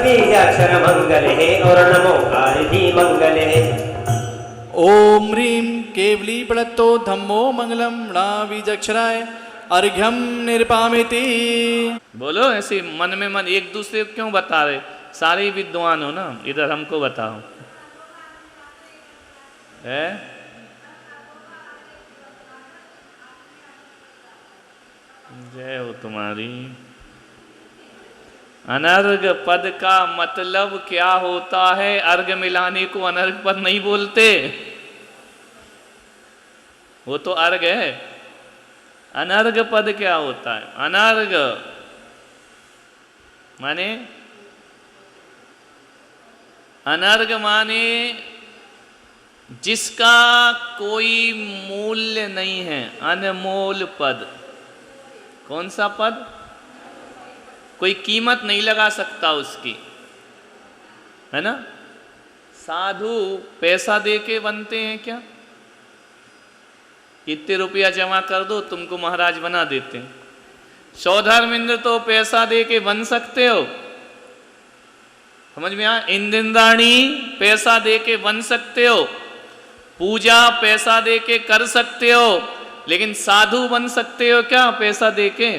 बीजाक्षर मंगल है और नमोकार भी मंगल है। ओम ह्रीं केवली प्रणतो धम्मो मंगलम बीजाक्षराय अर्घ्यम निर्पामिति। बोलो ऐसे मन में मन, एक दूसरे को क्यों बता रहे? सारे विद्वान हो ना, इधर हमको बताओ। है? जय हो तुम्हारी। अनर्घ पद का मतलब क्या होता है? अर्घ मिलाने को अनर्घ पद नहीं बोलते, वो तो अर्घ है। अनर्घ पद क्या होता है? अनर्घ माने, अनर्घ माने जिसका कोई मूल्य नहीं है, अनमोल पद। कौन सा पद? कोई कीमत नहीं लगा सकता उसकी, है ना। साधु पैसा दे के बनते हैं क्या? कितने रुपया जमा कर दो तुमको महाराज बना देते हैं। सौधर्मिंद्र तो पैसा दे के बन सकते हो, समझ में आया? इंद्राणी पैसा दे के बन सकते हो, पूजा पैसा दे के कर सकते हो, लेकिन साधु बन सकते हो क्या पैसा दे के?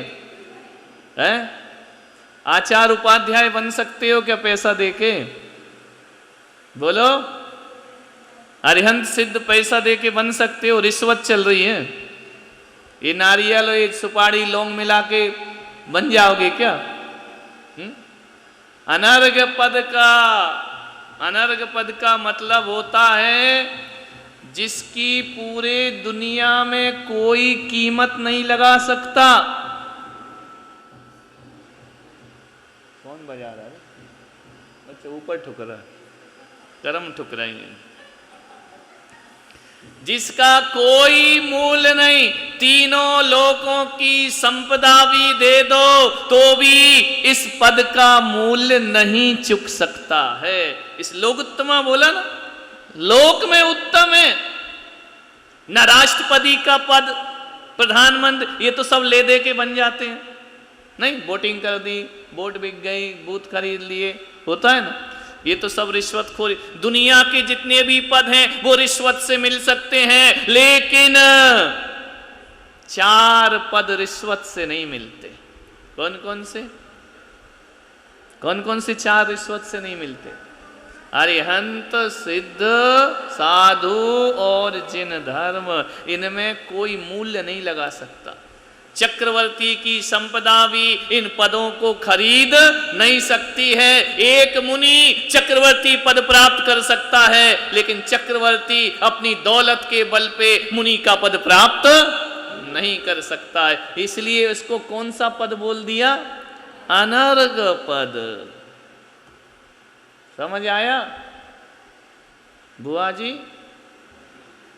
है? आचार्य उपाध्याय बन सकते हो क्या पैसा दे के? बोलो। अरिहंत सिद्ध पैसा दे के बन सकते हो? रिश्वत चल रही है, ये नारियल और एक सुपारी लौंग मिला के बन जाओगे क्या? अनर्घ पद का मतलब होता है जिसकी पूरे दुनिया में कोई कीमत नहीं लगा सकता। कौन बजा रहा है? अच्छा, ऊपर ठुक रहा है, कर्म ठुक रहे हैं। जिसका कोई मूल्य नहीं, तीनों लोकों की संपदा भी दे दो तो भी इस पद का मूल्य नहीं चुक सकता है। इस लोकोत्तमा बोला ना, लोक में उत्तम है। न राष्ट्रपति का पद, प्रधानमंत्री, ये तो सब ले दे के बन जाते हैं। नहीं, वोटिंग कर दी, वोट बिक गई, बूथ खरीद लिए, होता है ना। ये तो सब रिश्वतखोरी। दुनिया के जितने भी पद हैं वो रिश्वत से मिल सकते हैं, लेकिन 4 पद रिश्वत से नहीं मिलते। कौन कौन से? कौन कौन से 4 रिश्वत से नहीं मिलते? अरिहंत, सिद्ध, साधु और जिन धर्म, इनमें कोई मूल्य नहीं लगा सकता। चक्रवर्ती की संपदा भी इन पदों को खरीद नहीं सकती है। एक मुनि चक्रवर्ती पद प्राप्त कर सकता है, लेकिन चक्रवर्ती अपनी दौलत के बल पे मुनि का पद प्राप्त नहीं कर सकता है। इसलिए उसको कौन सा पद बोल दिया? अनर्घ पद। समझ आया बुआ जी?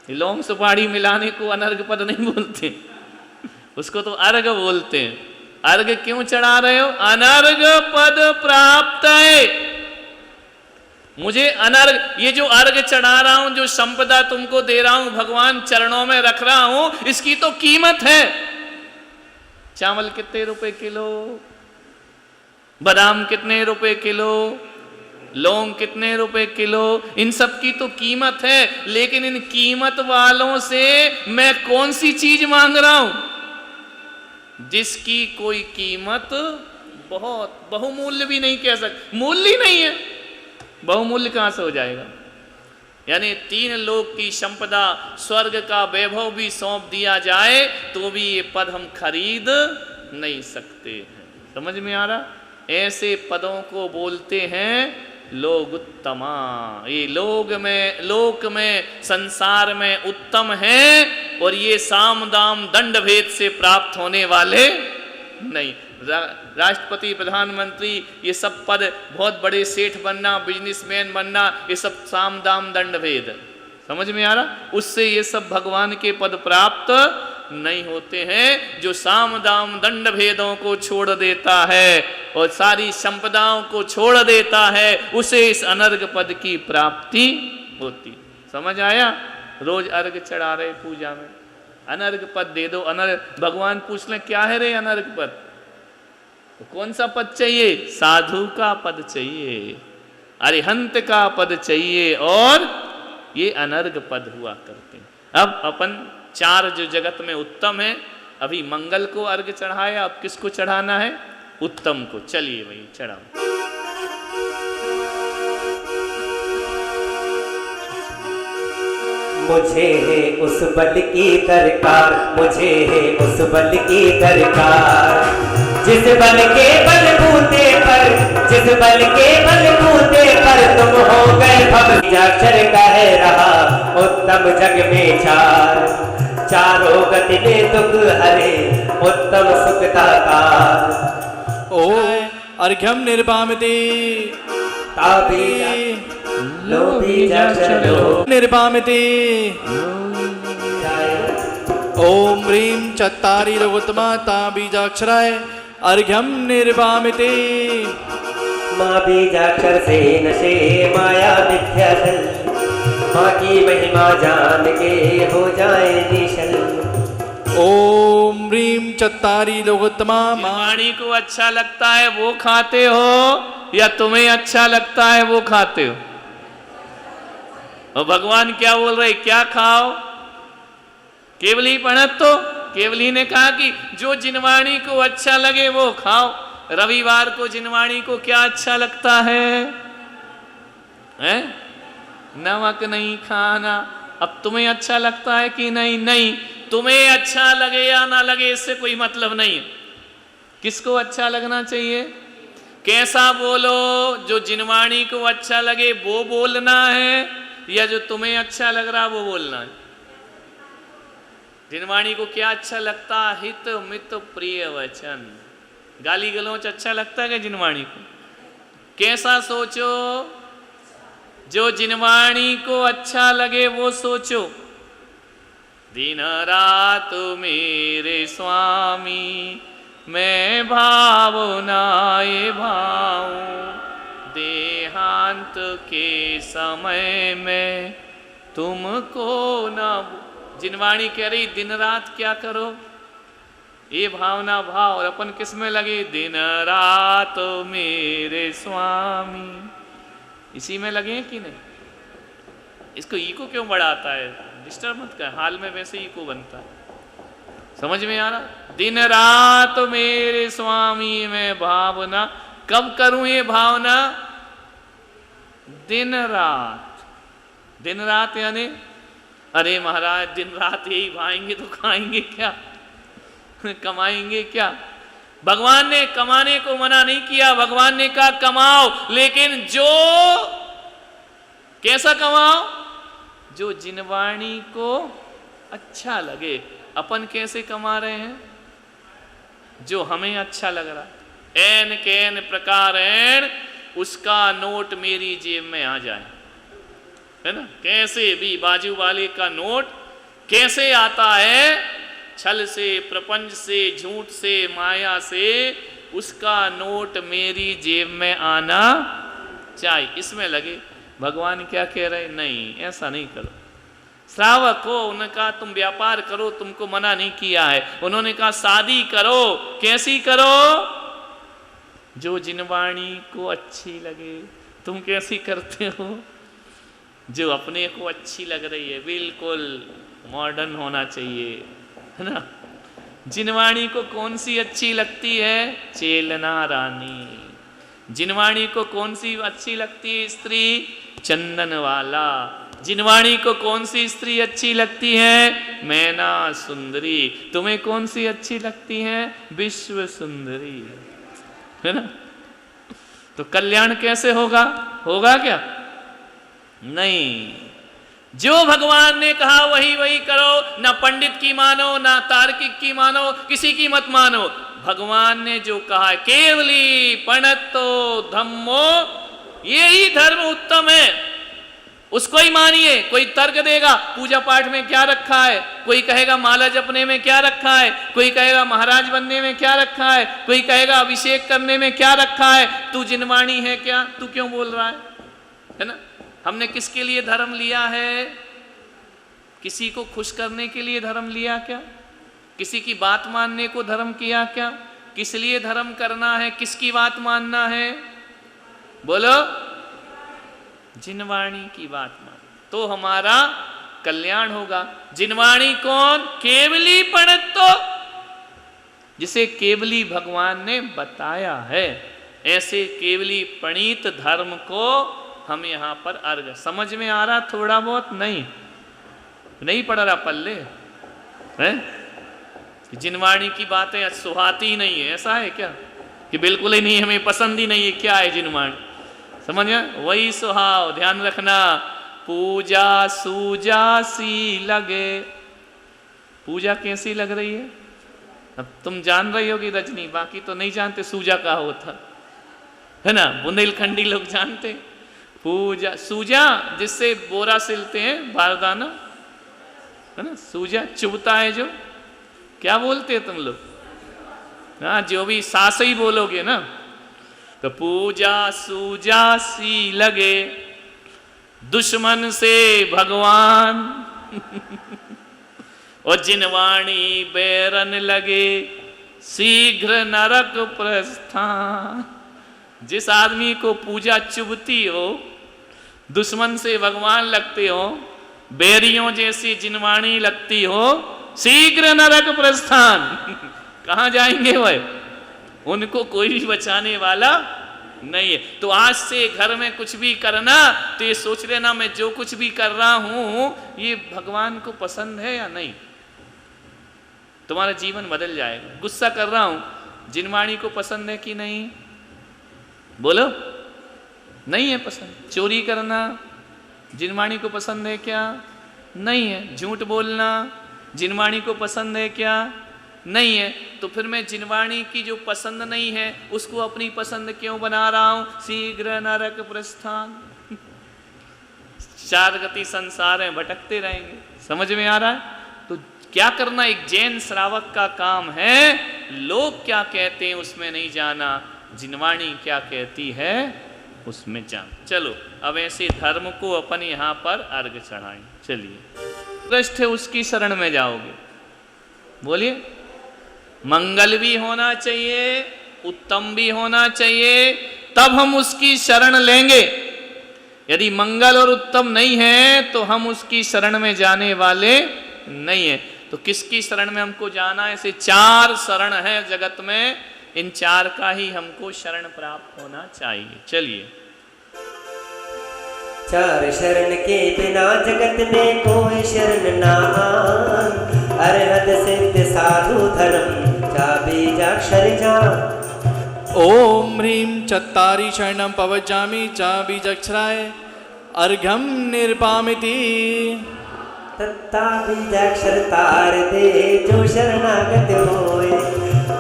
लौंग सुपारी मिलाने को अनर्घ पद नहीं बोलते, उसको तो अर्घ बोलते हैं। अर्घ क्यों चढ़ा रहे हो? अनर्घ पद प्राप्त है। मुझे अनर्घ, ये जो अर्घ चढ़ा रहा हूं, जो संपदा तुमको दे रहा हूं, भगवान चरणों में रख रहा हूं, इसकी तो कीमत है। चावल कितने रुपए किलो, बादाम कितने रुपए किलो, लौंग कितने रुपए किलो, इन सब की तो कीमत है। लेकिन इन कीमत वालों से मैं कौन सी चीज मांग रहा हूं जिसकी कोई कीमत, बहुत बहुमूल्य भी नहीं कह सकते, मूल्य ही नहीं है, बहुमूल्य कहां से हो जाएगा? यानी 3 लोक की संपदा, स्वर्ग का वैभव भी सौंप दिया जाए तो भी ये पद हम खरीद नहीं सकते हैं। समझ में आ रहा? ऐसे पदों को बोलते हैं लोकोत्तमा। ये लोक में संसार में उत्तम है, और ये साम दाम दंड भेद से प्राप्त होने वाले नहीं। राष्ट्रपति, प्रधानमंत्री, ये सब पद, बहुत बड़े सेठ बनना, बिजनेसमैन बनना, ये सब साम दाम दंड भेद। समझ में आ रहा? उससे ये सब भगवान के पद प्राप्त नहीं होते हैं। जो साम दाम दंड भेदों को छोड़ देता है और सारी संपदाओं को छोड़ देता है, उसे इस अनर्घ पद की प्राप्ति होती। समझ आया? रोज अर्घ चढ़ा रहे पूजा में, अनर्घ पद दे दो। अनर्घ, भगवान पूछ लें क्या है रे अनर्घ पद? तो कौन सा पद चाहिए? साधु का पद चाहिए, अरिहंत का पद चाहिए, और ये अनर्घ पद हुआ करते हैं। अब अपन 4 जो जगत में उत्तम है, अभी मंगल को अर्घ चढ़ाया, अब किसको चढ़ाना है? उत्तम को। चलिए भाई चढ़ाओ। मुझे है उस बल की दरकार, मुझे है उस बल की दरकार, जिस बल के बलबूते पर, जिस बल के बलबूते पर तुम हो गए भवजाक्षर कह रहा उत्तम जग में चारों गति ने दुख हरे उत्तम सुखदाकार। ओ अर्घ्यम निर्वामिते ताबी निर्वामिते। ओम ह्रीं चत्तारी रघुत्तमा ता बीजाक्षराय अर्घ्यम निर्वामिते। माँ बीजाक्षर से नशे माया मिथ्या छल, माँ की महिमा जान के हो जाए निशल। ओम ह्रीं चत्तारी रघुत्तमा। वाणी को अच्छा लगता है वो खाते हो या तुम्हें अच्छा लगता है वो खाते हो? और भगवान क्या बोल रहे? क्या खाओ? केवली पढ़त तो केवली ने कहा कि जो जिनवाणी को अच्छा लगे वो खाओ। रविवार को जिनवाणी को क्या अच्छा लगता है? नमक नहीं खाना। अब तुम्हें अच्छा लगता है कि नहीं? नहीं। तुम्हें अच्छा लगे या ना लगे इससे कोई मतलब नहीं। किसको अच्छा लगना चाहिए? कैसा बोलो? जो जिनवाणी को अच्छा लगे वो बोलना है, या जो तुम्हें अच्छा लग रहा वो बोलना है? जिनवाणी को क्या अच्छा लगता? हित मित प्रिय वचन। गाली गलौच अच्छा लगता है क्या जिनवाणी को? कैसा सोचो? जो जिनवाणी को अच्छा लगे वो सोचो। दिन रात मेरे स्वामी मैं भावनाए भाऊं, देहांत के समय में तुमको ना। जिनवाणी कह रही दिन रात क्या करो? ये भावना भाव, और अपन किस में लगे? दिन रात मेरे स्वामी, इसी में लगे कि नहीं? इसको ईको क्यों बढ़ाता है? डिस्टर्ब मत कर, हाल में वैसे ईको बनता है। समझ में आ रहा? दिन रात मेरे स्वामी में भावना। कब करूं ये भावना? दिन रात। दिन रात यानी अरे महाराज दिन रात यही भाएंगे तो खाएंगे क्या? कमाएंगे क्या? भगवान ने कमाने को मना नहीं किया, भगवान ने कहा कमाओ, लेकिन जो कैसा कमाओ? जो जिनवाणी को अच्छा लगे। अपन कैसे कमा रहे हैं? जो हमें अच्छा लग रहा है। एन कैन प्रकार एन उसका नोट मेरी जेब में आ जाए, है ना? कैसे भी बाजू वाले का नोट कैसे आता है? छल से, प्रपंच से, झूठ से, माया से उसका नोट मेरी जेब में आना चाहिए, इसमें लगे। भगवान क्या कह रहे? नहीं, ऐसा नहीं करो। श्रावक हो, उन्होंने कहा तुम व्यापार करो, तुमको मना नहीं किया है। उन्होंने कहा शादी करो। कैसी करो? जो जिनवाणी को अच्छी लगे। तुम कैसी करते हो? जो अपने को अच्छी लग रही है, बिल्कुल मॉडर्न होना चाहिए, है ना? जिनवाणी को कौन सी अच्छी लगती है? चेलना रानी। जिनवाणी को कौन सी अच्छी लगती है स्त्री? चंदन वाला। जिनवाणी को कौन सी स्त्री अच्छी लगती है? मैना सुंदरी। तुम्हें कौन सी अच्छी लगती है? विश्व सुंदरी, है ना? तो कल्याण कैसे होगा? होगा क्या? नहीं। जो भगवान ने कहा वही वही करो। ना पंडित की मानो, ना तार्किक की मानो, किसी की मत मानो। भगवान ने जो कहा है केवली पणत्तो धम्मो, यही धर्म उत्तम है, उसको ही मानिए। कोई तर्क देगा पूजा पाठ में क्या रखा है, कोई कहेगा माला जपने में क्या रखा है, कोई कहेगा महाराज बनने में क्या रखा है, कोई कहेगा अभिषेक करने में क्या रखा है। तू जिनवाणी है क्या? तू क्यों बोल रहा है ना? हमने किसके लिए धर्म लिया है? किसी को खुश करने के लिए धर्म लिया क्या? किसी की बात मानने को धर्म किया क्या? किस लिए धर्म करना है? किसकी बात मानना है? बोलो। जिनवाणी की बात मान तो हमारा कल्याण होगा। जिनवाणी कौन? केवली पणत्तो, जिसे केवली भगवान ने बताया है। ऐसे केवली पणित धर्म को हम यहाँ पर अर्घ। समझ में आ रहा थोड़ा बहुत? नहीं पड़ रहा पल्ले है? जिनवाणी की बातें सुहाती ही नहीं है, ऐसा है क्या? कि बिल्कुल ही नहीं, हमें पसंद ही नहीं है। क्या है जिनवाणी? समझ गए? वही सुहाव। ध्यान रखना, पूजा सूजा सी लगे। पूजा कैसी लग रही है? अब तुम जान रही होगी रजनी, बाकी तो नहीं जानते सूजा का होता है ना? बुंदेलखंडी लोग जानते। पूजा सूजा जिससे बोरा सिलते हैं, बारदाना, है ना? सूजा चुभता है जो, क्या बोलते हैं तुम लोग? हाँ, जो भी सास ही बोलोगे ना। तो पूजा सूजा सी लगे, दुश्मन से भगवान और जिनवाणी बैरन लगे, शीघ्र नरक प्रस्थान। जिस आदमी को पूजा चुभती हो, दुश्मन से भगवान लगते हो, बैरियों जैसी जिनवाणी लगती हो, शीघ्र नरक प्रस्थान। कहाँ जाएंगे वह? उनको कोई भी बचाने वाला नहीं है। तो आज से घर में कुछ भी करना तो ये सोच लेना, मैं जो कुछ भी कर रहा हूं ये भगवान को पसंद है या नहीं। तुम्हारा जीवन बदल जाएगा। गुस्सा कर रहा हूं, जिनवाणी को पसंद है कि नहीं? बोलो, नहीं है पसंद। चोरी करना जिनवाणी को पसंद है क्या? नहीं है। झूठ बोलना जिनवाणी को पसंद है क्या? नहीं है। तो फिर मैं जिनवाणी की जो पसंद नहीं है उसको अपनी पसंद क्यों बना रहा हूं? शीघ्र नरक प्रस्थान। चार गति संसार है, भटकते रहेंगे। समझ में आ रहा है? तो क्या करना, एक जैन श्रावक का काम है, लोग क्या कहते हैं उसमें नहीं जाना, जिनवाणी क्या कहती है उसमें जान। चलो अब ऐसे धर्म को अपन यहां पर अर्घ चढ़ाएं। चलिए, पृष्ठ उसकी शरण में जाओगे। बोलिए, मंगल भी होना चाहिए, उत्तम भी होना चाहिए, तब हम उसकी शरण लेंगे। यदि मंगल और उत्तम नहीं है तो हम उसकी शरण में जाने वाले नहीं है। तो किसकी शरण में हमको जाना है? ऐसे चार शरण है जगत में, इन चार का ही हमको शरण प्राप्त होना चाहिए। चलिए, चार शरण के बिना जगत में कोई शरण ना आन, अरहत सिद्ध साधु धर्म चा बीजाक्षर जान। ओम ह्रीं चत्तारि शरणं पवजामि च बीजाक्षराय अर्घ्यं निर्पामिति। तत्ता बीजाक्षर तार दे जो शरणागत होए,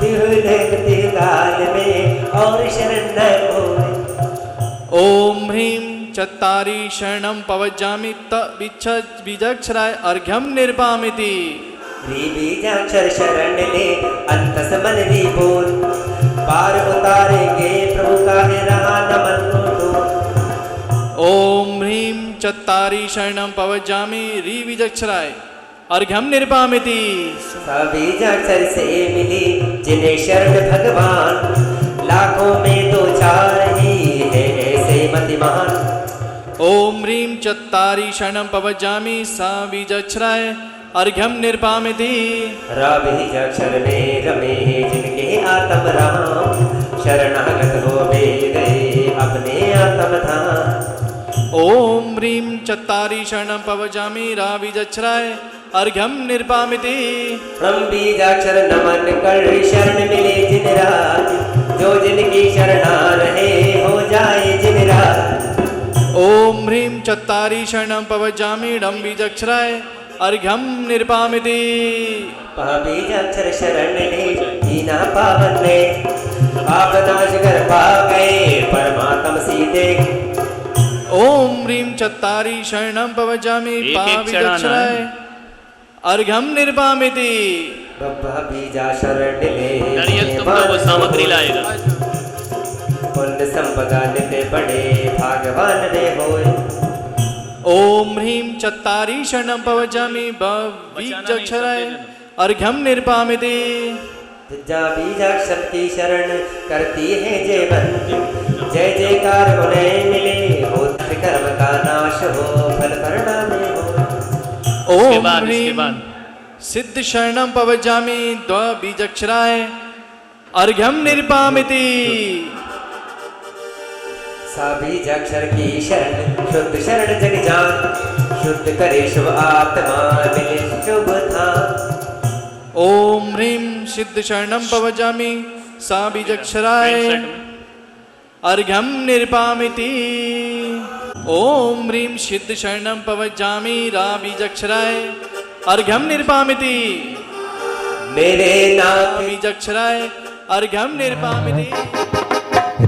तिहुलक काल में और शरण न होए। ओम ह्रीं चत्तारि शरणं पवजामि त बीजाक्षराय अर्घ्यं निर्पामिति। बीजाक्षर शरण ले अंत समन भी बोल, पार उतारेंगे प्रभु का है रहा नमन को। ओम ह्रीं चत्तारि शरणं पवजामि री बीजाक्षराय अर्घ्यं निर्पामिति। बीजाक्षर से मिली जिन्हें शरण भगवान, लाखों में दो चार ही है ऐसे मतिमान। ओम ह्रीं चत्तारि शरणं पवजामि सा बीजाक्षराय अर्घ्यं निर्पामिति। बीजाक्षर में रमे जिनके आत्म राम, शरणागत हो गए अपने आत्म धाम। ओम ह्रीं चत्तारि शरणं पवजामि रा बीजाक्षराय अर्घ्यं निर्पामिति। बीजाक्षर नमन कर शरण मिले जिन राज, जो जिनकी शरणा रहे हो जाए जिन राज। ओम ह्रीं चत्तारि शरणं पवजामि डं बीजाक्षराय अर्घ्यं निर्पामिति। बीजाक्षर शरण ले दीना पावन ले, पाप नाश कर पा गए परमात्म सीधे। ओम ह्रीं चत्तारि शरणं पवजामि पा बीजाक्षराय अर्घ्यं निर्पामिति। बीजा शरण ले नारियल तुमको वो सामग्री लाएगा। पुण्य संपदा नित्य बड़े भागवान में होए। ओम ह्रीं चत्तारि शरणं पवजामि बीजाक्षराय अर्घ्यं निर्पामिति। बीजाक्षर की शरण करती है जीवन, जय जयकार उन्हें मिले, हो कर्म का नाश हो फल परिणाम हो। ओम ह्रीं सिद्ध शरणं पवजामि बीजाक्षराय अर्घ्यं निर्पामिति। बीजाक्षर की शरण शुद्ध शरण जग जान, शुद्ध करे शुभ आत्मा मिले शुभ धाम। ओम ह्रीं सिद्ध शरणं पवजामि सा बीजाक्षराय अर्घ्यं निर्पामिति। ओम ह्रीं सिद्ध शरणं पवजामि रा बीजाक्षराय अर्घ्यं निर्पामिति। मेरे नाम बीजाक्षराय अर्घ्यं निर्पामिति।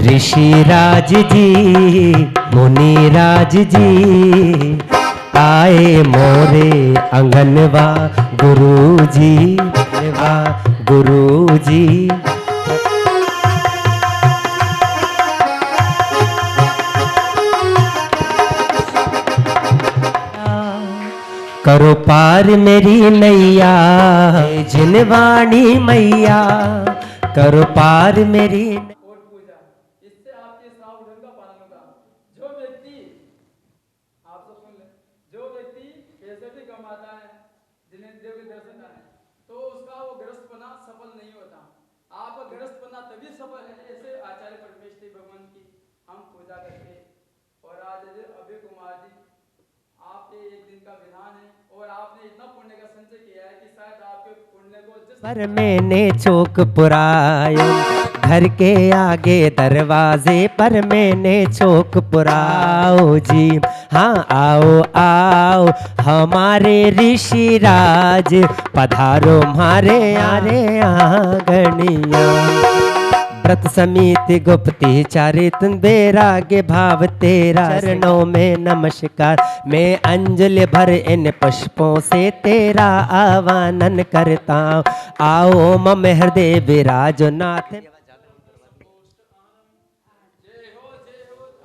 ऋषिराज जी मुनिराज जी आए मोरे अंगनवा, गुरुजी वा गुरुजी। करो पार मेरी नैया जिनवाणी मैया, करो पार मेरी। और पूजा, इससे आपके श्राव धर्म का पालन होगा। जो व्यक्ति, आप सब सुन लें, जो व्यक्ति पैसे भी कमाता है, जिन्हें देव के दर्शन है, तो उसका वो गृहस्थपना सफल नहीं होता। आप गृहस्थपना तभी सफल है ऐसे आचार्य परमेश्वरी भगवान की हम पूजा करके। और आज अभय कुमार जी, आपके एक दिन का विधान है और आपने इतना पुण्य का संचय किया है कि शायद आपके पुण्य को जिस पर मैंने चौक पुरायो, घर के आगे दरवाजे पर मैंने चौक पुराओ जी। हाँ आओ आओ हमारे ऋषि राज, पधारो हमारे यारे आंगनिया। व्रत समिति गुप्ती चारित बेरागे भाव तेरा, चरणों में नमस्कार मैं अंजलि भर इन पुष्पों से तेरा आवाहन करता हूँ। आओ मम हृदय विराजो नाथ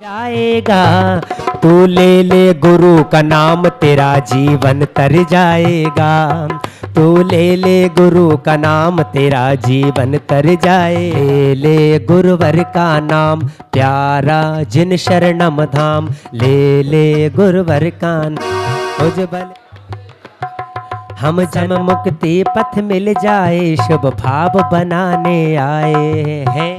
जाएगा, तू ले ले गुरु का नाम तेरा जीवन तर जाएगा। तू ले ले गुरु का नाम तेरा जीवन तर जाए। ले ले गुरुवर का नाम प्यारा जिन शरणम धाम, ले ले गुरुवर का उज्जवल हम जन्म मुक्ति पथ मिल जाए, शुभ भाव बनाने आए हैं।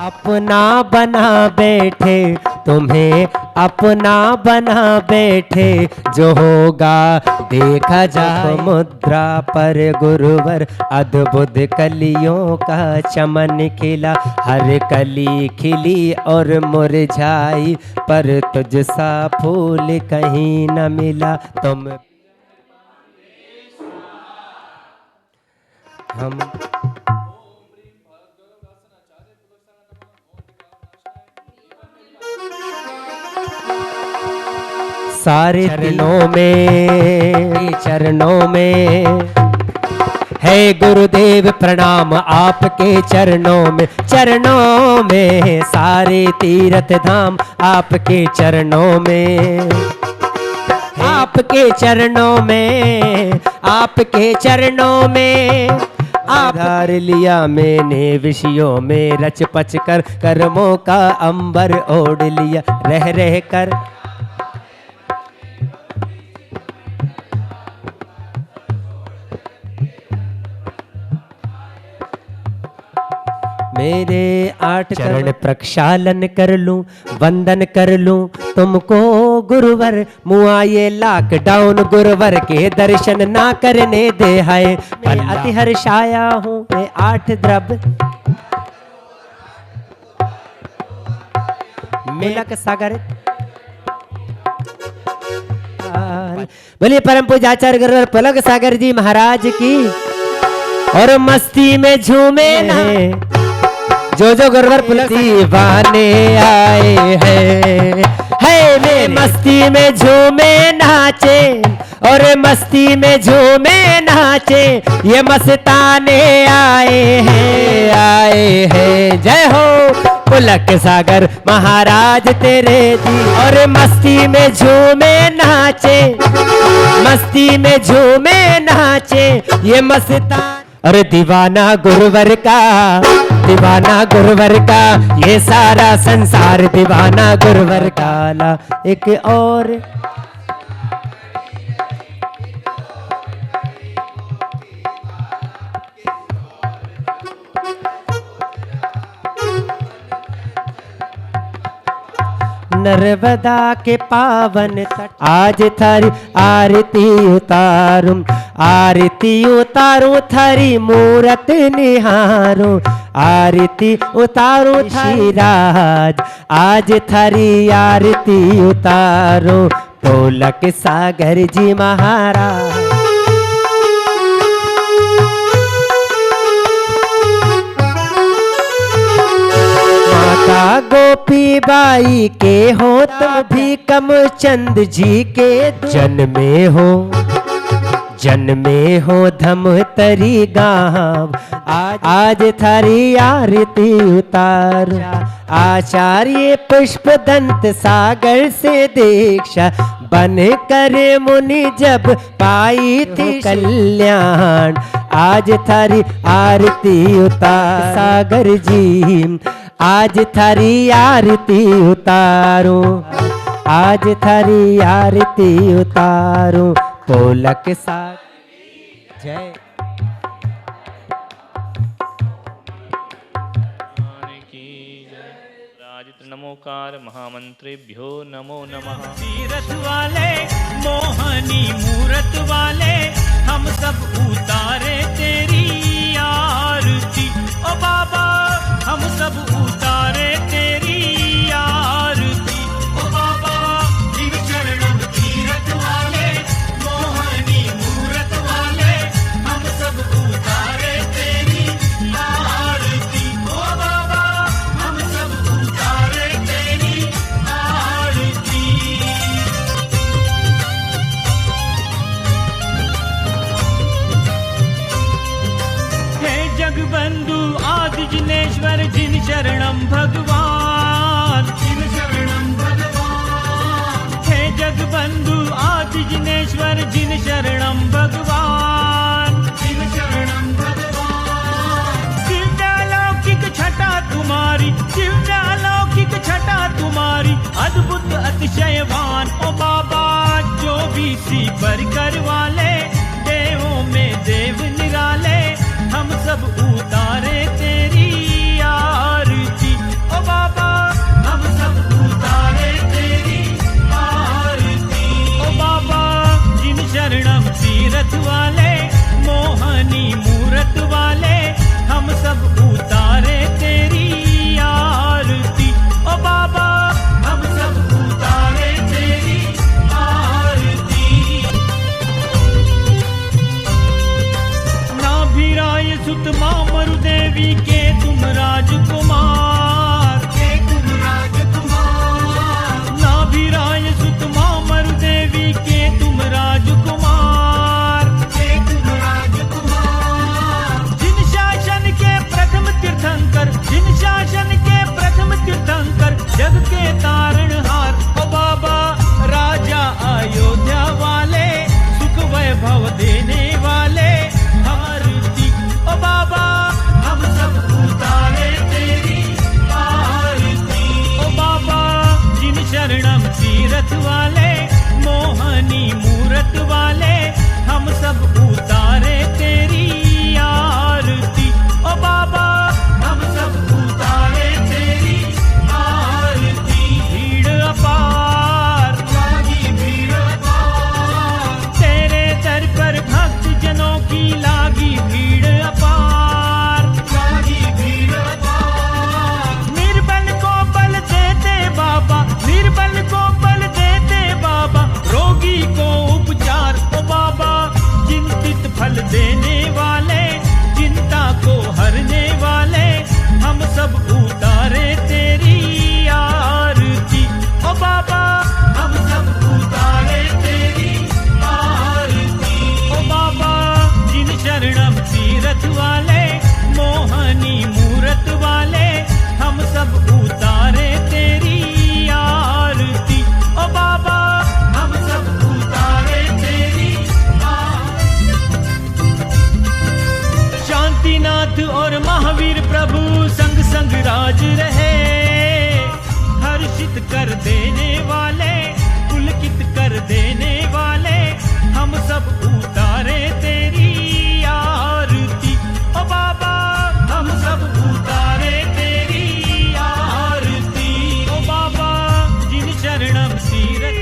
अपना बना बैठे तुम्हें, अपना बना बैठे जो होगा देखा जाए। मुद्रा पर गुरुवर अद्भुत कलियों का चमन खिला, हर कली खिली और मुरझाई, पर तुझसा फूल कहीं न मिला। तुम हम सारे चरणों में है गुरुदेव प्रणाम आपके चरणों में। चरणों में सारे तीर्थ धाम आपके चरणों में, आपके चरणों में, आपके चरणों में। आधार लिया मैंने विषयों में, रच पच कर कर्मों का अंबर ओढ़ लिया। रह रह कर मेरे 8 चरण प्रक्षालन कर लूं, वंदन कर लूं तुमको गुरुवर। मुआ ये लॉकडाउन गुरुवर के दर्शन ना करने दे है। मैं अति हर्षाया हूँ मैं 8 द्रव्य मिलक सागर। बोलिए परम पूजाचार्य गुरुवर पलक सागर जी महाराज की। और मस्ती में झूमे ना जो जो गुरुवर पुलक दीवाने आए हैं। है मैं मस्ती में झूमे नाचे, और मस्ती में झूमे नाचे ये मस्ताने आए हैं। जय हो पुलक सागर महाराज तेरे जी। और मस्ती में झूमे नाचे, मस्ती में झूमे नाचे ये मस्तान। और दीवाना गुरुवर का, दीवाना गुरुवर का ये सारा संसार, दीवाना गुरुवर का। ला एक और नर्मदा के पावन तट आज थारी आरती उतारूं, आरती उतारूं थारी मूरत निहारूं, आरती उतारूं थारी राज आज थारी आरती उतारूं। ढोलक सागर जी महाराज। माता गोपी बाई के हो तुम भी कम चंद जी के जन्मे हो, जन्मे हो धम तरी गाँव। आज थारी आरती उतार। आचार्य पुष्प दंत सागर से दीक्षा बन कर मुनि जब पाई थी कल्याण। आज थारी आरती उतार सागर जी, आज थारी आरती उतारो, आज थारी आरती उतारो। पोलक सागर जय। ओंकार महामंत्रेभ्यो नमो नमः। तीरथ वाले मोहनी मूरत वाले हम सब उतारे तेरी आरती। ओ बाबा हम सब उतारे तेरी आरती। ओ बाबा जिन चरणों तीरथ वाले मोहनी मूरत वाले हम सब उतारे तेरी आरती। ओ बाबा हम सब उतारे तेरी आरती। हे जगबंधु आदि जिनेश्वर जिन शरणम भगवान। जिन शरणम भगवान। हे जगबंधु आदि जिनेश्वर जिन शरणम भगवान। जिन शरणम भगवान। दिव्यालौकिक छटा तुम्हारी दिव्यालौकिक छटा तुम्हारी अद्भुत अतिशयवान। ओ बाबा जो भी सी पर कर वाले देवों में देव निराले हम सब उतारे तेरी आरती। ओ बाबा हम सब उतारे तेरी आरती। ओ बाबा जिन शरणम तीरथ वाले मोहनी मूरत वाले हम सब उतारे तेरी आरती। ओ बाबा हम सब उतारे तेरी आरती। नाभिराय सुत मामरु देवी के तुम राजकुमार। के तुम राजकुमार। नाभिराय सुत मामरु देवी के तुम राजकुमार। के तुम राजकुमार। जिन शासन के प्रथम तीर्थंकर जिन शासन के प्रथम तीर्थंकर जग के तारणहार। ओ बाबा राजा अयोध्या वाले सुख वैभव देने वाले आरती। ओ बाबा हम सब उतारे तेरी आरती। ओ बाबा जिन शरणम तीरथ वाले मोहनी मूरत वाले हम सब उतारे तेरी आरती। ओ बाबा हम सब उतारे तेरी आरती। भीड़ अपार लागी भीड़ अपार तेरे दर पर भक्त जनों की लागी भीड़ अपार लागी भीड़ अपार। निर्बल को बल देते बाबा निर्बल को बल देते बाबा रोगी को उपचार। ओ बाबा चिंतित फल देने वाले चिंता को हरने वाले हम सब उतारे तेरी आरती। ओ बाबा हम सब उतारे तेरी आरती। ओ बाबा जिन शरणम तीरथ वाले मोहनी मूरत वाले हम सब उतारे तेरी आरती। ओ बाबा हम सब उतारे तेरी आरती। शांतिनाथ और महावीर प्रभु संग संग राज रहे हर्षित कर देने वाले पुलकित कर देने वाले हम सब उतारे तेरी आरती। ओ बाबा हम सब उतारे तेरी आरती। ओ बाबा जिन शरणम तीरथ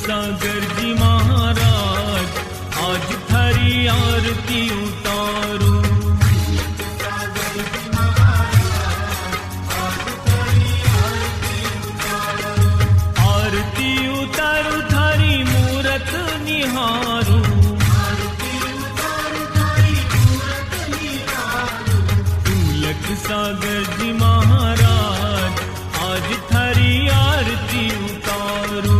सागर जी महाराज आज थारी आरती उतारू। आरती उतारू थारी मूरत निहारू। तुलक सागर जी महाराज आज थारी आरती उतारू।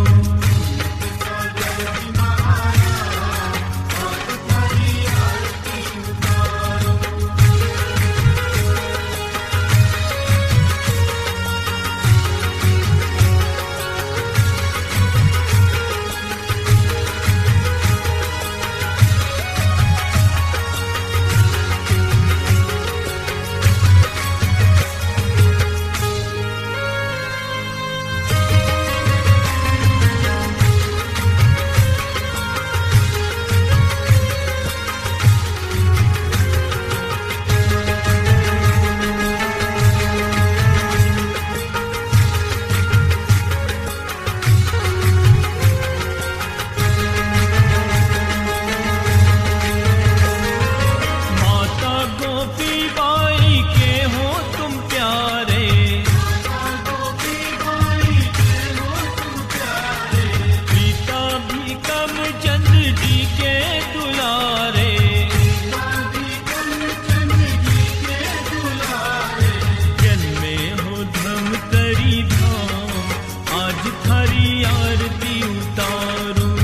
थारी आरती उतारूं।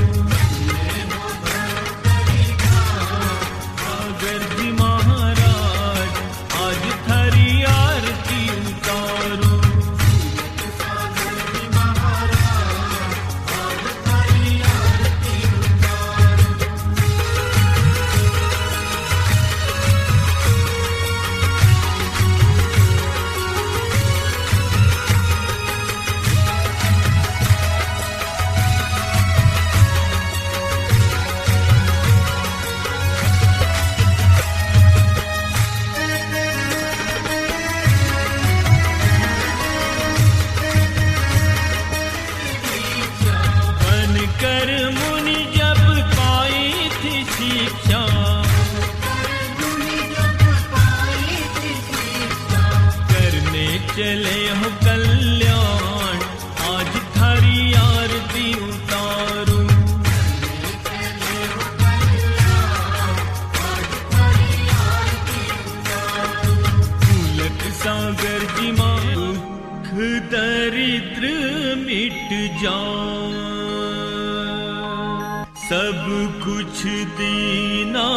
सागर जी महाराज आज थारी आरती उतारूं। बनकर मुनि जब पाई थी शिक्षा, करने चले हो कल्याण आज थारी आरती उतारूं। फूलक सागर जी मां दुख दरिद्र मिट जाए, सब कुछ दीना